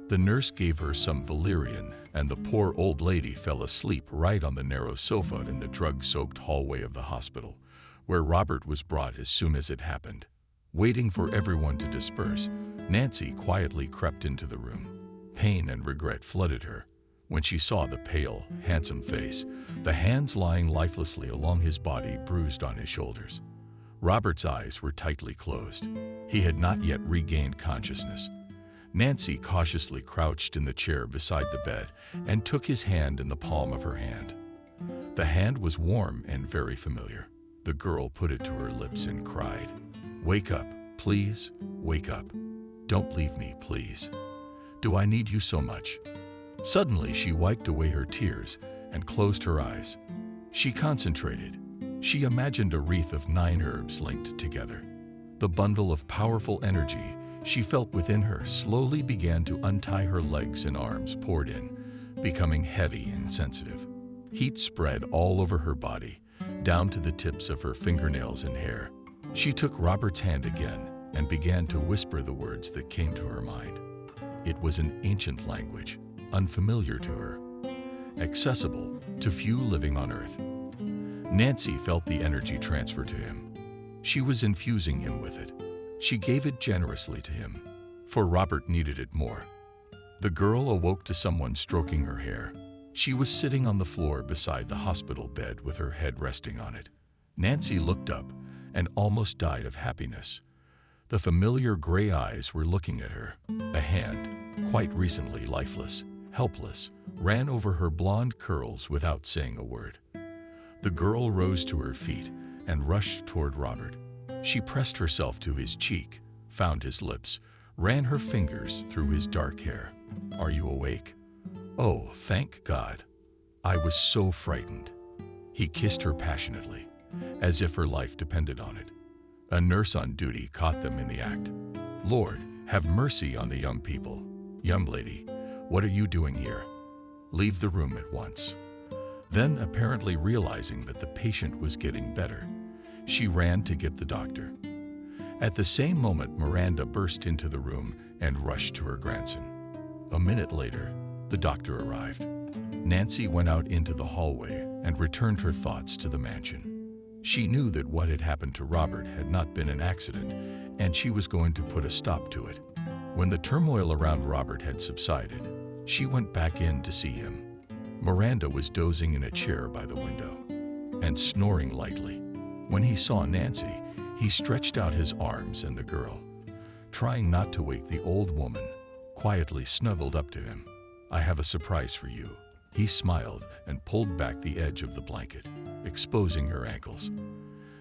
the nurse gave her some valerian, and the poor old lady fell asleep right on the narrow sofa in the drug-soaked hallway of the hospital, where Robert was brought as soon as it happened. Waiting for everyone to disperse, Nancy quietly crept into the room. Pain and regret flooded her when she saw the pale, handsome face, the hands lying lifelessly along his body, bruised on his shoulders. Robert's eyes were tightly closed. He had not yet regained consciousness. Nancy cautiously crouched in the chair beside the bed and took his hand in the palm of her hand. The hand was warm and very familiar. The girl put it to her lips and cried, "Wake up, please, wake up. Don't leave me, please. Do I need you so much?" Suddenly, she wiped away her tears and closed her eyes. She concentrated. She imagined a wreath of 9 herbs linked together. The bundle of powerful energy she felt within her slowly began to untie her legs and arms, poured in, becoming heavy and sensitive. Heat spread all over her body, down to the tips of her fingernails and hair. She took Robert's hand again and began to whisper the words that came to her mind. It was an ancient language. unfamiliar to her, accessible to few living on Earth. Nancy felt the energy transfer to him. She was infusing him with it. She gave it generously to him, for Robert needed it more. The girl awoke to someone stroking her hair. She was sitting on the floor beside the hospital bed with her head resting on it. Nancy looked up and almost died of happiness. The familiar gray eyes were looking at her. A hand, quite recently lifeless, helpless, ran over her blonde curls without saying a word. The girl rose to her feet and rushed toward Robert. She pressed herself to his cheek, found his lips, ran her fingers through his dark hair. "Are you awake?" "Oh, thank God." "I was so frightened." He kissed her passionately, as if her life depended on it. A nurse on duty caught them in the act. "Lord, have mercy on the young people. Young lady, what are you doing here? Leave the room at once." Then, apparently realizing that the patient was getting better, she ran to get the doctor. At the same moment, Miranda burst into the room and rushed to her grandson. A minute later, the doctor arrived. Nancy went out into the hallway and returned her thoughts to the mansion. She knew that what had happened to Robert had not been an accident, and she was going to put a stop to it. When the turmoil around Robert had subsided, she went back in to see him. Miranda was dozing in a chair by the window and snoring lightly. When he saw Nancy, he stretched out his arms, and the girl, trying not to wake the old woman, quietly snuggled up to him. "I have a surprise for you." He smiled and pulled back the edge of the blanket, exposing her ankles.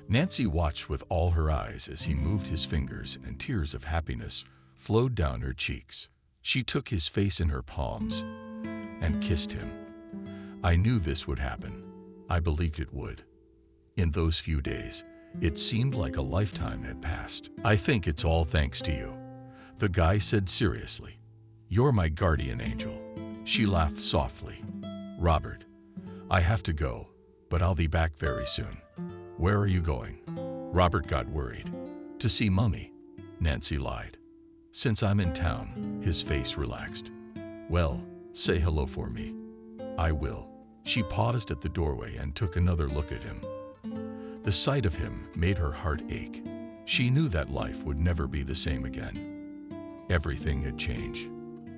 Nancy watched with all her eyes as he moved his fingers, and tears of happiness flowed down her cheeks. She took his face in her palms and kissed him. "I knew this would happen. I believed it would." In those few days, it seemed like a lifetime had passed. "I think it's all thanks to you," the guy said seriously. "You're my guardian angel." She laughed softly. "Robert, I have to go, but I'll be back very soon." "Where are you going?" Robert got worried. "To see Mummy," Nancy lied. "Since I'm in town," his face relaxed. "Well, say hello for me." "I will." She paused at the doorway and took another look at him. The sight of him made her heart ache. She knew that life would never be the same again. Everything had changed.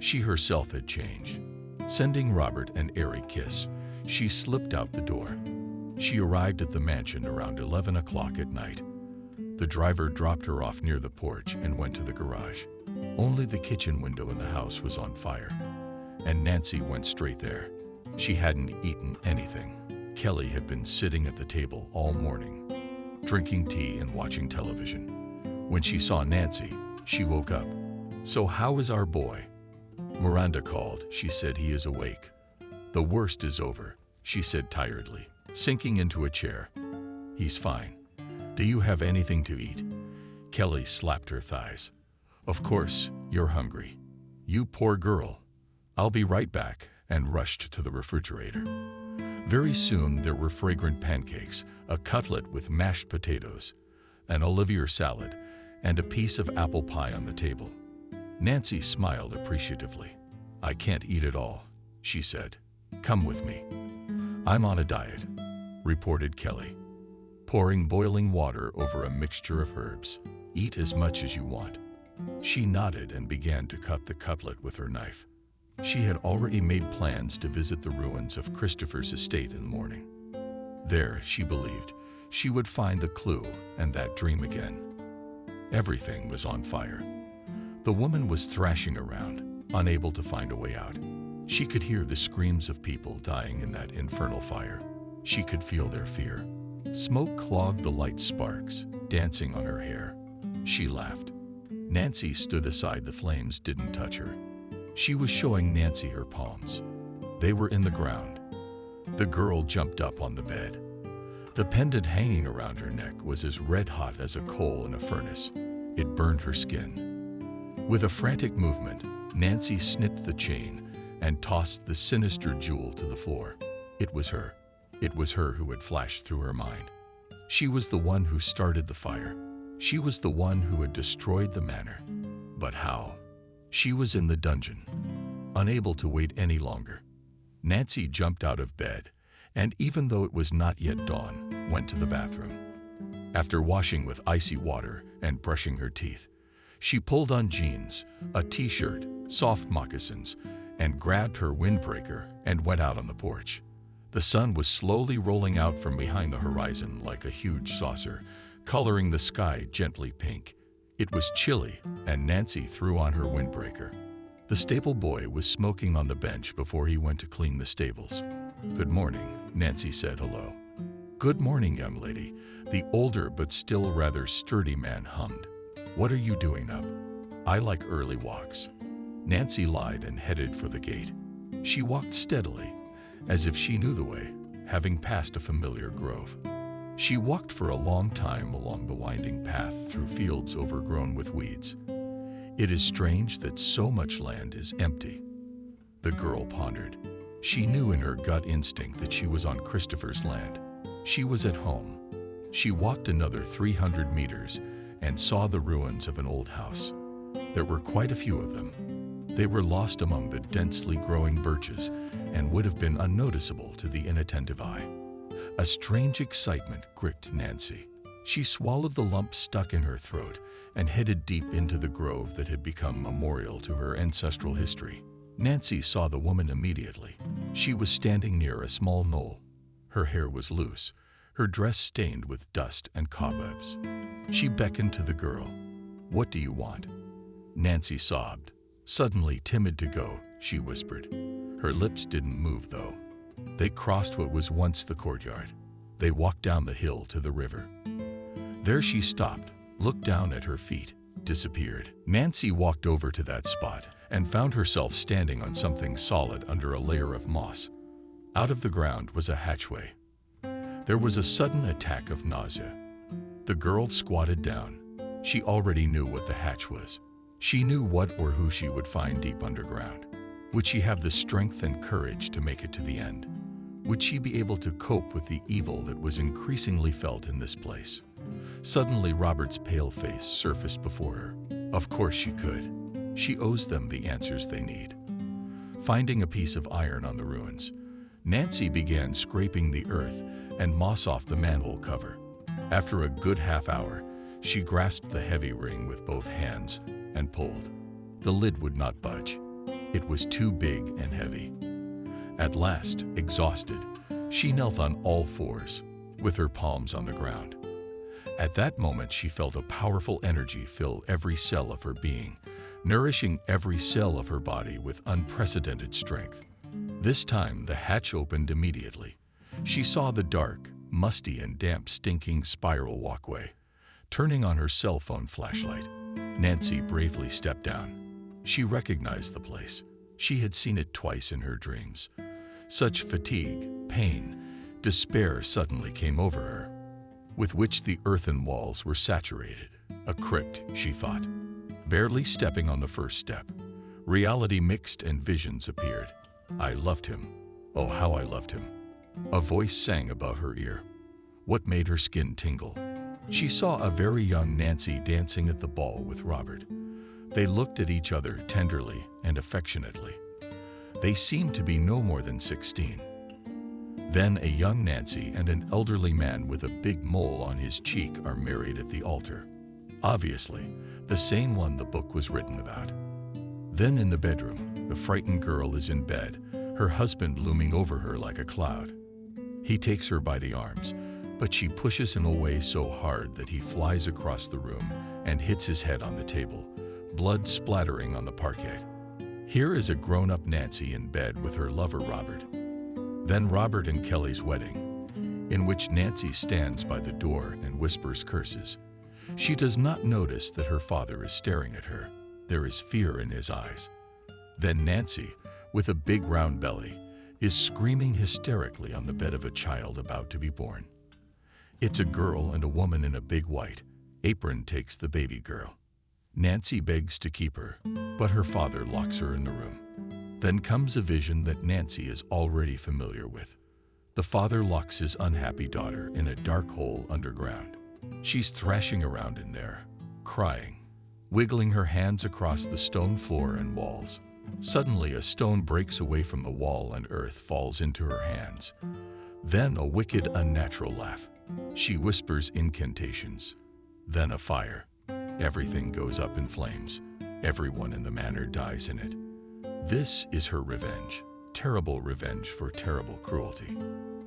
She herself had changed. Sending Robert an airy kiss, she slipped out the door. She arrived at the mansion around 11 o'clock at night. The driver dropped her off near the porch and went to the garage. Only the kitchen window in the house was on fire, and Nancy went straight there. She hadn't eaten anything. Kelly had been sitting at the table all morning, drinking tea and watching television. When she saw Nancy, she woke up. "So how is our boy?" Miranda called. She said, "He is awake." "The worst is over," she said tiredly, sinking into a chair. "He's fine. Do you have anything to eat?" Kelly slapped her thighs. "Of course, you're hungry." "You poor girl. I'll be right back," and rushed to the refrigerator. Very soon there were fragrant pancakes, a cutlet with mashed potatoes, an Olivier salad, and a piece of apple pie on the table. Nancy smiled appreciatively. "I can't eat it all," she said. "Come with me." "I'm on a diet," reported Kelly, pouring boiling water over a mixture of herbs. "Eat as much as you want." She nodded and began to cut the cutlet with her knife. She had already made plans to visit the ruins of Christopher's estate in the morning. There, she believed, she would find the clue and that dream again. Everything was on fire. The woman was thrashing around, unable to find a way out. She could hear the screams of people dying in that infernal fire. She could feel their fear. Smoke clogged the light sparks, dancing on her hair. She laughed. Nancy stood aside. The flames didn't touch her. She was showing Nancy her palms. They were in the ground. The girl jumped up on the bed. The pendant hanging around her neck was as red-hot as a coal in a furnace. It burned her skin. With a frantic movement, Nancy snipped the chain and tossed the sinister jewel to the floor. It was her. It was her who had flashed through her mind. She was the one who started the fire. She was the one who had destroyed the manor. But how? She was in the dungeon, Unable to wait any longer, Nancy jumped out of bed and, even though it was not yet dawn, went to the bathroom. After washing with icy water and brushing her teeth, she pulled on jeans, a t-shirt, soft moccasins, and grabbed her windbreaker and went out on the porch. The sun was slowly rolling out from behind the horizon like a huge saucer, coloring the sky gently pink. It was chilly, and Nancy threw on her windbreaker. The stable boy was smoking on the bench before he went to clean the stables. "Good morning," Nancy said hello. "Good morning, young lady," the older but still rather sturdy man hummed. "What are you doing up?" "I like early walks." Nancy lied and headed for the gate. She walked steadily, as if she knew the way, having passed a familiar grove. She walked for a long time along the winding path through fields overgrown with weeds. It is strange that so much land is empty, the girl pondered. She knew in her gut instinct that she was on Christopher's land. She was at home. She walked another 300 meters and saw the ruins of an old house. There were quite a few of them. They were lost among the densely growing birches and would have been unnoticeable to the inattentive eye. A strange excitement gripped Nancy. She swallowed the lump stuck in her throat and headed deep into the grove that had become memorial to her ancestral history. Nancy saw the woman immediately. She was standing near a small knoll. Her hair was loose, her dress stained with dust and cobwebs. She beckoned to the girl. "What do you want?" Nancy sobbed. Suddenly timid to go, she whispered. Her lips didn't move, though. They crossed what was once the courtyard. They walked down the hill to the river. There she stopped, looked down at her feet, disappeared. Nancy walked over to that spot and found herself standing on something solid under a layer of moss. Out of the ground was a hatchway. There was a sudden attack of nausea. The girl squatted down. She already knew what the hatch was. She knew what or who she would find deep underground. Would she have the strength and courage to make it to the end? Would she be able to cope with the evil that was increasingly felt in this place? Suddenly, Robert's pale face surfaced before her. Of course she could. She owes them the answers they need. Finding a piece of iron on the ruins, Nancy began scraping the earth and moss off the manhole cover. After a good half hour, she grasped the heavy ring with both hands and pulled. The lid would not budge. It was too big and heavy. At last, exhausted, she knelt on all fours, with her palms on the ground. At that moment, she felt a powerful energy fill every cell of her being, nourishing every cell of her body with unprecedented strength. This time, the hatch opened immediately. She saw the dark, musty and damp stinking spiral walkway. Turning on her cell phone flashlight, Nancy bravely stepped down. She recognized the place. She had seen it twice in her dreams. Such fatigue, pain, despair suddenly came over her, with which the earthen walls were saturated. A crypt, she thought. Barely stepping on the first step, reality mixed and visions appeared. I loved him. Oh, how I loved him. A voice sang above her ear. What made her skin tingle? She saw a very young Nancy dancing at the ball with Robert. They looked at each other tenderly and affectionately. They seemed to be no more than 16. Then a young Nancy and an elderly man with a big mole on his cheek are married at the altar. Obviously, the same one the book was written about. Then in the bedroom, the frightened girl is in bed, her husband looming over her like a cloud. He takes her by the arms, but she pushes him away so hard that he flies across the room and hits his head on the table, blood splattering on the parquet. Here is a grown-up Nancy in bed with her lover Robert. Then Robert and Kelly's wedding, in which Nancy stands by the door and whispers curses. She does not notice that her father is staring at her. There is fear in his eyes. Then Nancy, with a big round belly, is screaming hysterically on the bed of a child about to be born. It's a girl, and a woman in a big white apron takes the baby girl. Nancy begs to keep her, but her father locks her in the room. Then comes a vision that Nancy is already familiar with. The father locks his unhappy daughter in a dark hole underground. She's thrashing around in there, crying, wiggling her hands across the stone floor and walls. Suddenly, a stone breaks away from the wall and earth falls into her hands. Then a wicked, unnatural laugh. She whispers incantations. Then a fire. Everything goes up in flames. Everyone in the manor dies in it. This is her revenge. Terrible revenge for terrible cruelty.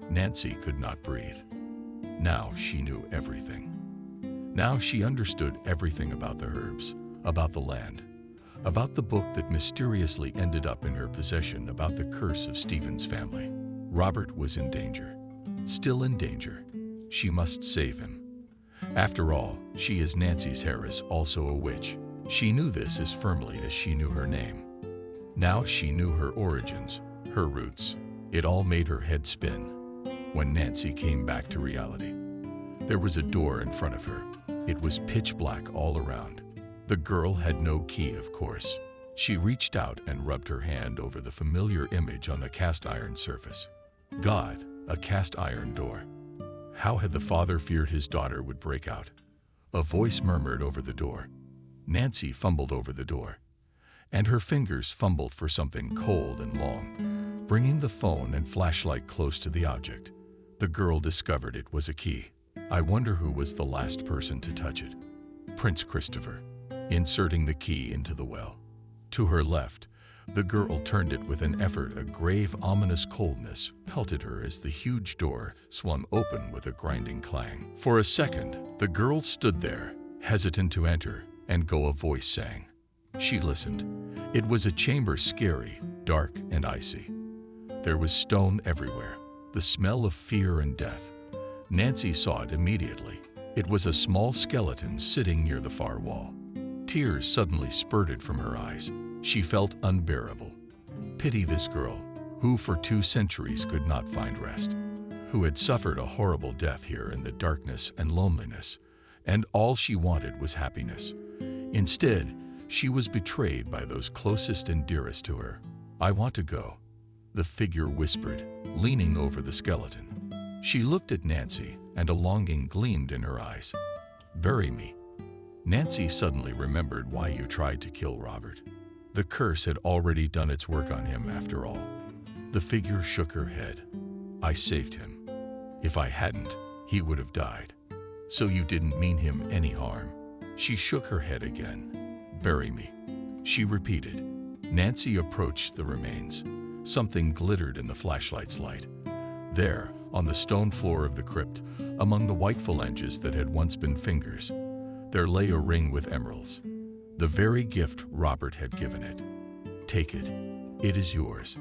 Nancy could not breathe. Now she knew everything. Now she understood everything about the herbs, about the land, about the book that mysteriously ended up in her possession, about the curse of Stephen's family. Robert was in danger. Still in danger. She must save him. After all, she is Nancy's Harris, also a witch. She knew this as firmly as she knew her name. Now she knew her origins, her roots. It all made her head spin. When Nancy came back to reality, there was a door in front of her. It was pitch black all around. The girl had no key, of course. She reached out and rubbed her hand over the familiar image on the cast iron surface. God, a cast iron door. How had the father feared his daughter would break out? A voice murmured over the door. Nancy fumbled over the door, and her fingers fumbled for something cold and long, bringing the phone and flashlight close to the object. The girl discovered it was a key. I wonder who was the last person to touch it. Prince Christopher, inserting the key into the well. To her left, the girl turned it with an effort. A grave, ominous coldness pelted her as the huge door swung open with a grinding clang. For a second, the girl stood there, hesitant to enter and go. A voice sang. She listened. It was a chamber, scary, dark, and icy. There was stone everywhere, the smell of fear and death. Nancy saw it immediately. It was a small skeleton sitting near the far wall. Tears suddenly spurted from her eyes. She felt unbearable. Pity this girl, who for 2 centuries could not find rest, who had suffered a horrible death here in the darkness and loneliness, and all she wanted was happiness. Instead, she was betrayed by those closest and dearest to her. I want to go, the figure whispered, leaning over the skeleton. She looked at Nancy, and a longing gleamed in her eyes. Bury me. Nancy suddenly remembered why you tried to kill Robert. The curse had already done its work on him after all. The figure shook her head. I saved him. If I hadn't, he would have died. So you didn't mean him any harm. She shook her head again. Bury me, she repeated. Nancy approached the remains. Something glittered in the flashlight's light. There, on the stone floor of the crypt, among the white phalanges that had once been fingers, there lay a ring with emeralds. The very gift Robert had given it. Take it. It is yours.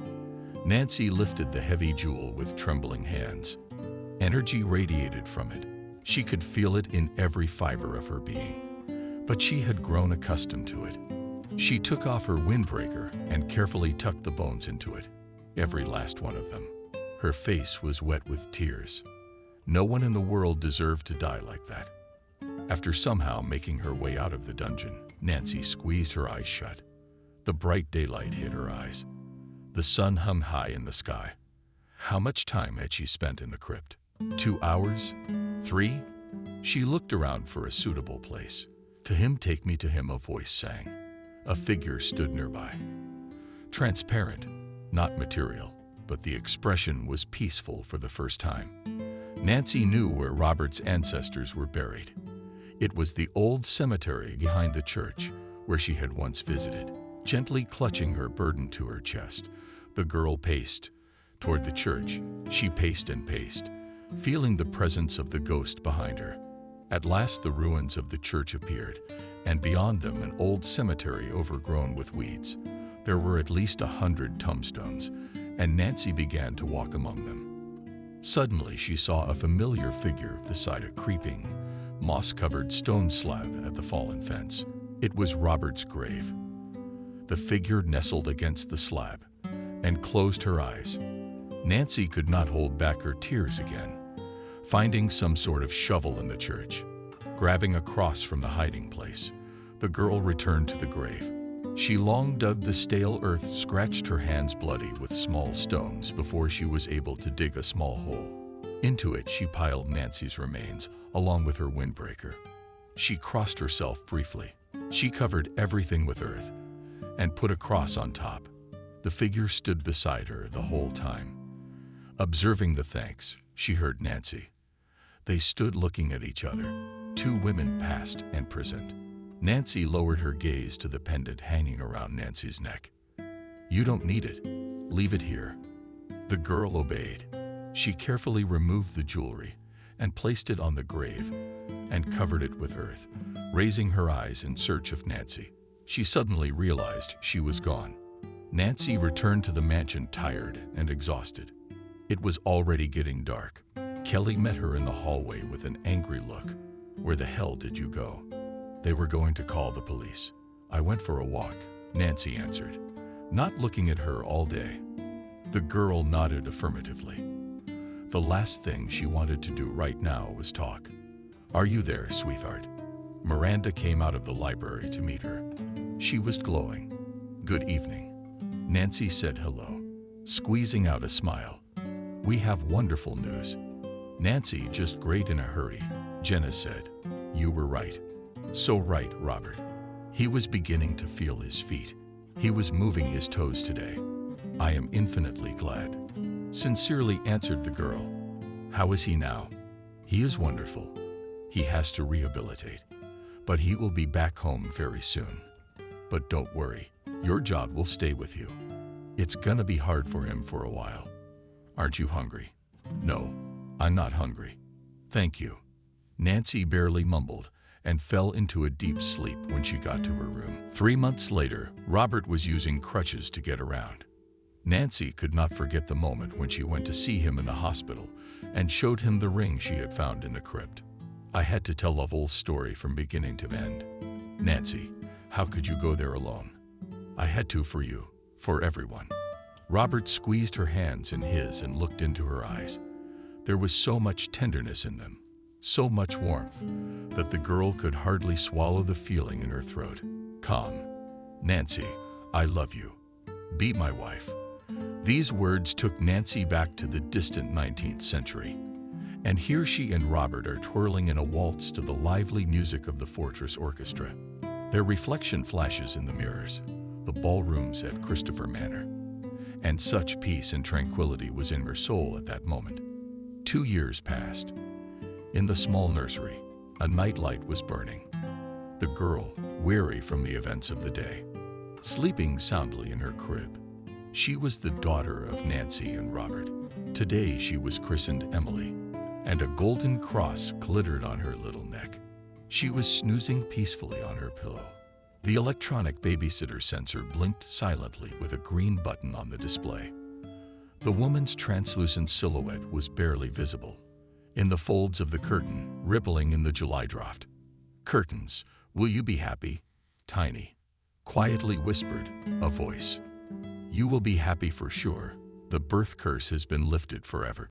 Nancy lifted the heavy jewel with trembling hands. Energy radiated from it. She could feel it in every fiber of her being. But she had grown accustomed to it. She took off her windbreaker and carefully tucked the bones into it, every last one of them. Her face was wet with tears. No one in the world deserved to die like that. After somehow making her way out of the dungeon, Nancy squeezed her eyes shut. The bright daylight hit her eyes. The sun hung high in the sky. How much time had she spent in the crypt? 2 hours? 3? She looked around for a suitable place. To him, take me to him, a voice sang. A figure stood nearby. Transparent, not material, but the expression was peaceful for the first time. Nancy knew where Robert's ancestors were buried. It was the old cemetery behind the church, where she had once visited. Gently clutching her burden to her chest, the girl paced toward the church. She paced and paced, feeling the presence of the ghost behind her. At last the ruins of the church appeared, and beyond them an old cemetery overgrown with weeds. There were at least 100 tombstones, and Nancy began to walk among them. Suddenly she saw a familiar figure beside a creeping, moss-covered stone slab at the fallen fence. It was Robert's grave. The figure nestled against the slab and closed her eyes. Nancy could not hold back her tears again. Finding some sort of shovel in the church, grabbing a cross from the hiding place, the girl returned to the grave. She long dug the stale earth, scratched her hands bloody with small stones before she was able to dig a small hole. Into it she piled Nancy's remains, along with her windbreaker. She crossed herself briefly. She covered everything with earth, and put a cross on top. The figure stood beside her the whole time. Observing the thanks, she heard Nancy. They stood looking at each other, two women past and present. Nancy lowered her gaze to the pendant hanging around Nancy's neck. "You don't need it. Leave it here." The girl obeyed. She carefully removed the jewelry and placed it on the grave and covered it with earth, raising her eyes in search of Nancy. She suddenly realized she was gone. Nancy returned to the mansion tired and exhausted. It was already getting dark. Kelly met her in the hallway with an angry look. "Where the hell did you go?" "They were going to call the police. I went for a walk," Nancy answered, not looking at her all day. The girl nodded affirmatively. The last thing she wanted to do right now was talk. "Are you there, sweetheart?" Miranda came out of the library to meet her. She was glowing. "Good evening." Nancy said hello, squeezing out a smile. "We have wonderful news." "Nancy, just great in a hurry," Jenna said. "You were right." "So right, Robert." He was beginning to feel his feet. He was moving his toes today. "I am infinitely glad," sincerely answered the girl. "How is he now?" "He is wonderful. He has to rehabilitate, but he will be back home very soon. But don't worry, your job will stay with you. It's gonna be hard for him for a while." "Aren't you hungry?" "No, I'm not hungry. Thank you." Nancy barely mumbled and fell into a deep sleep when she got to her room. 3 months later, Robert was using crutches to get around. Nancy could not forget the moment when she went to see him in the hospital and showed him the ring she had found in the crypt. "I had to tell the whole story from beginning to end." "Nancy, how could you go there alone?" "I had to for you, for everyone." Robert squeezed her hands in his and looked into her eyes. There was so much tenderness in them, so much warmth, that the girl could hardly swallow the feeling in her throat. "Come, Nancy, I love you. Be my wife." These words took Nancy back to the distant 19th century. And here she and Robert are twirling in a waltz to the lively music of the Fortress Orchestra. Their reflection flashes in the mirrors, the ballrooms at Christopher Manor. And such peace and tranquility was in her soul at that moment. 2 years passed. In the small nursery, a nightlight was burning. The girl, weary from the events of the day, sleeping soundly in her crib. She was the daughter of Nancy and Robert. Today she was christened Emily, and a golden cross glittered on her little neck. She was snoozing peacefully on her pillow. The electronic babysitter sensor blinked silently with a green button on the display. The woman's translucent silhouette was barely visible, in the folds of the curtain, rippling in the July draft. "Curtains, will you be happy?" "Tiny," quietly whispered a voice. "You will be happy for sure. The birth curse has been lifted forever."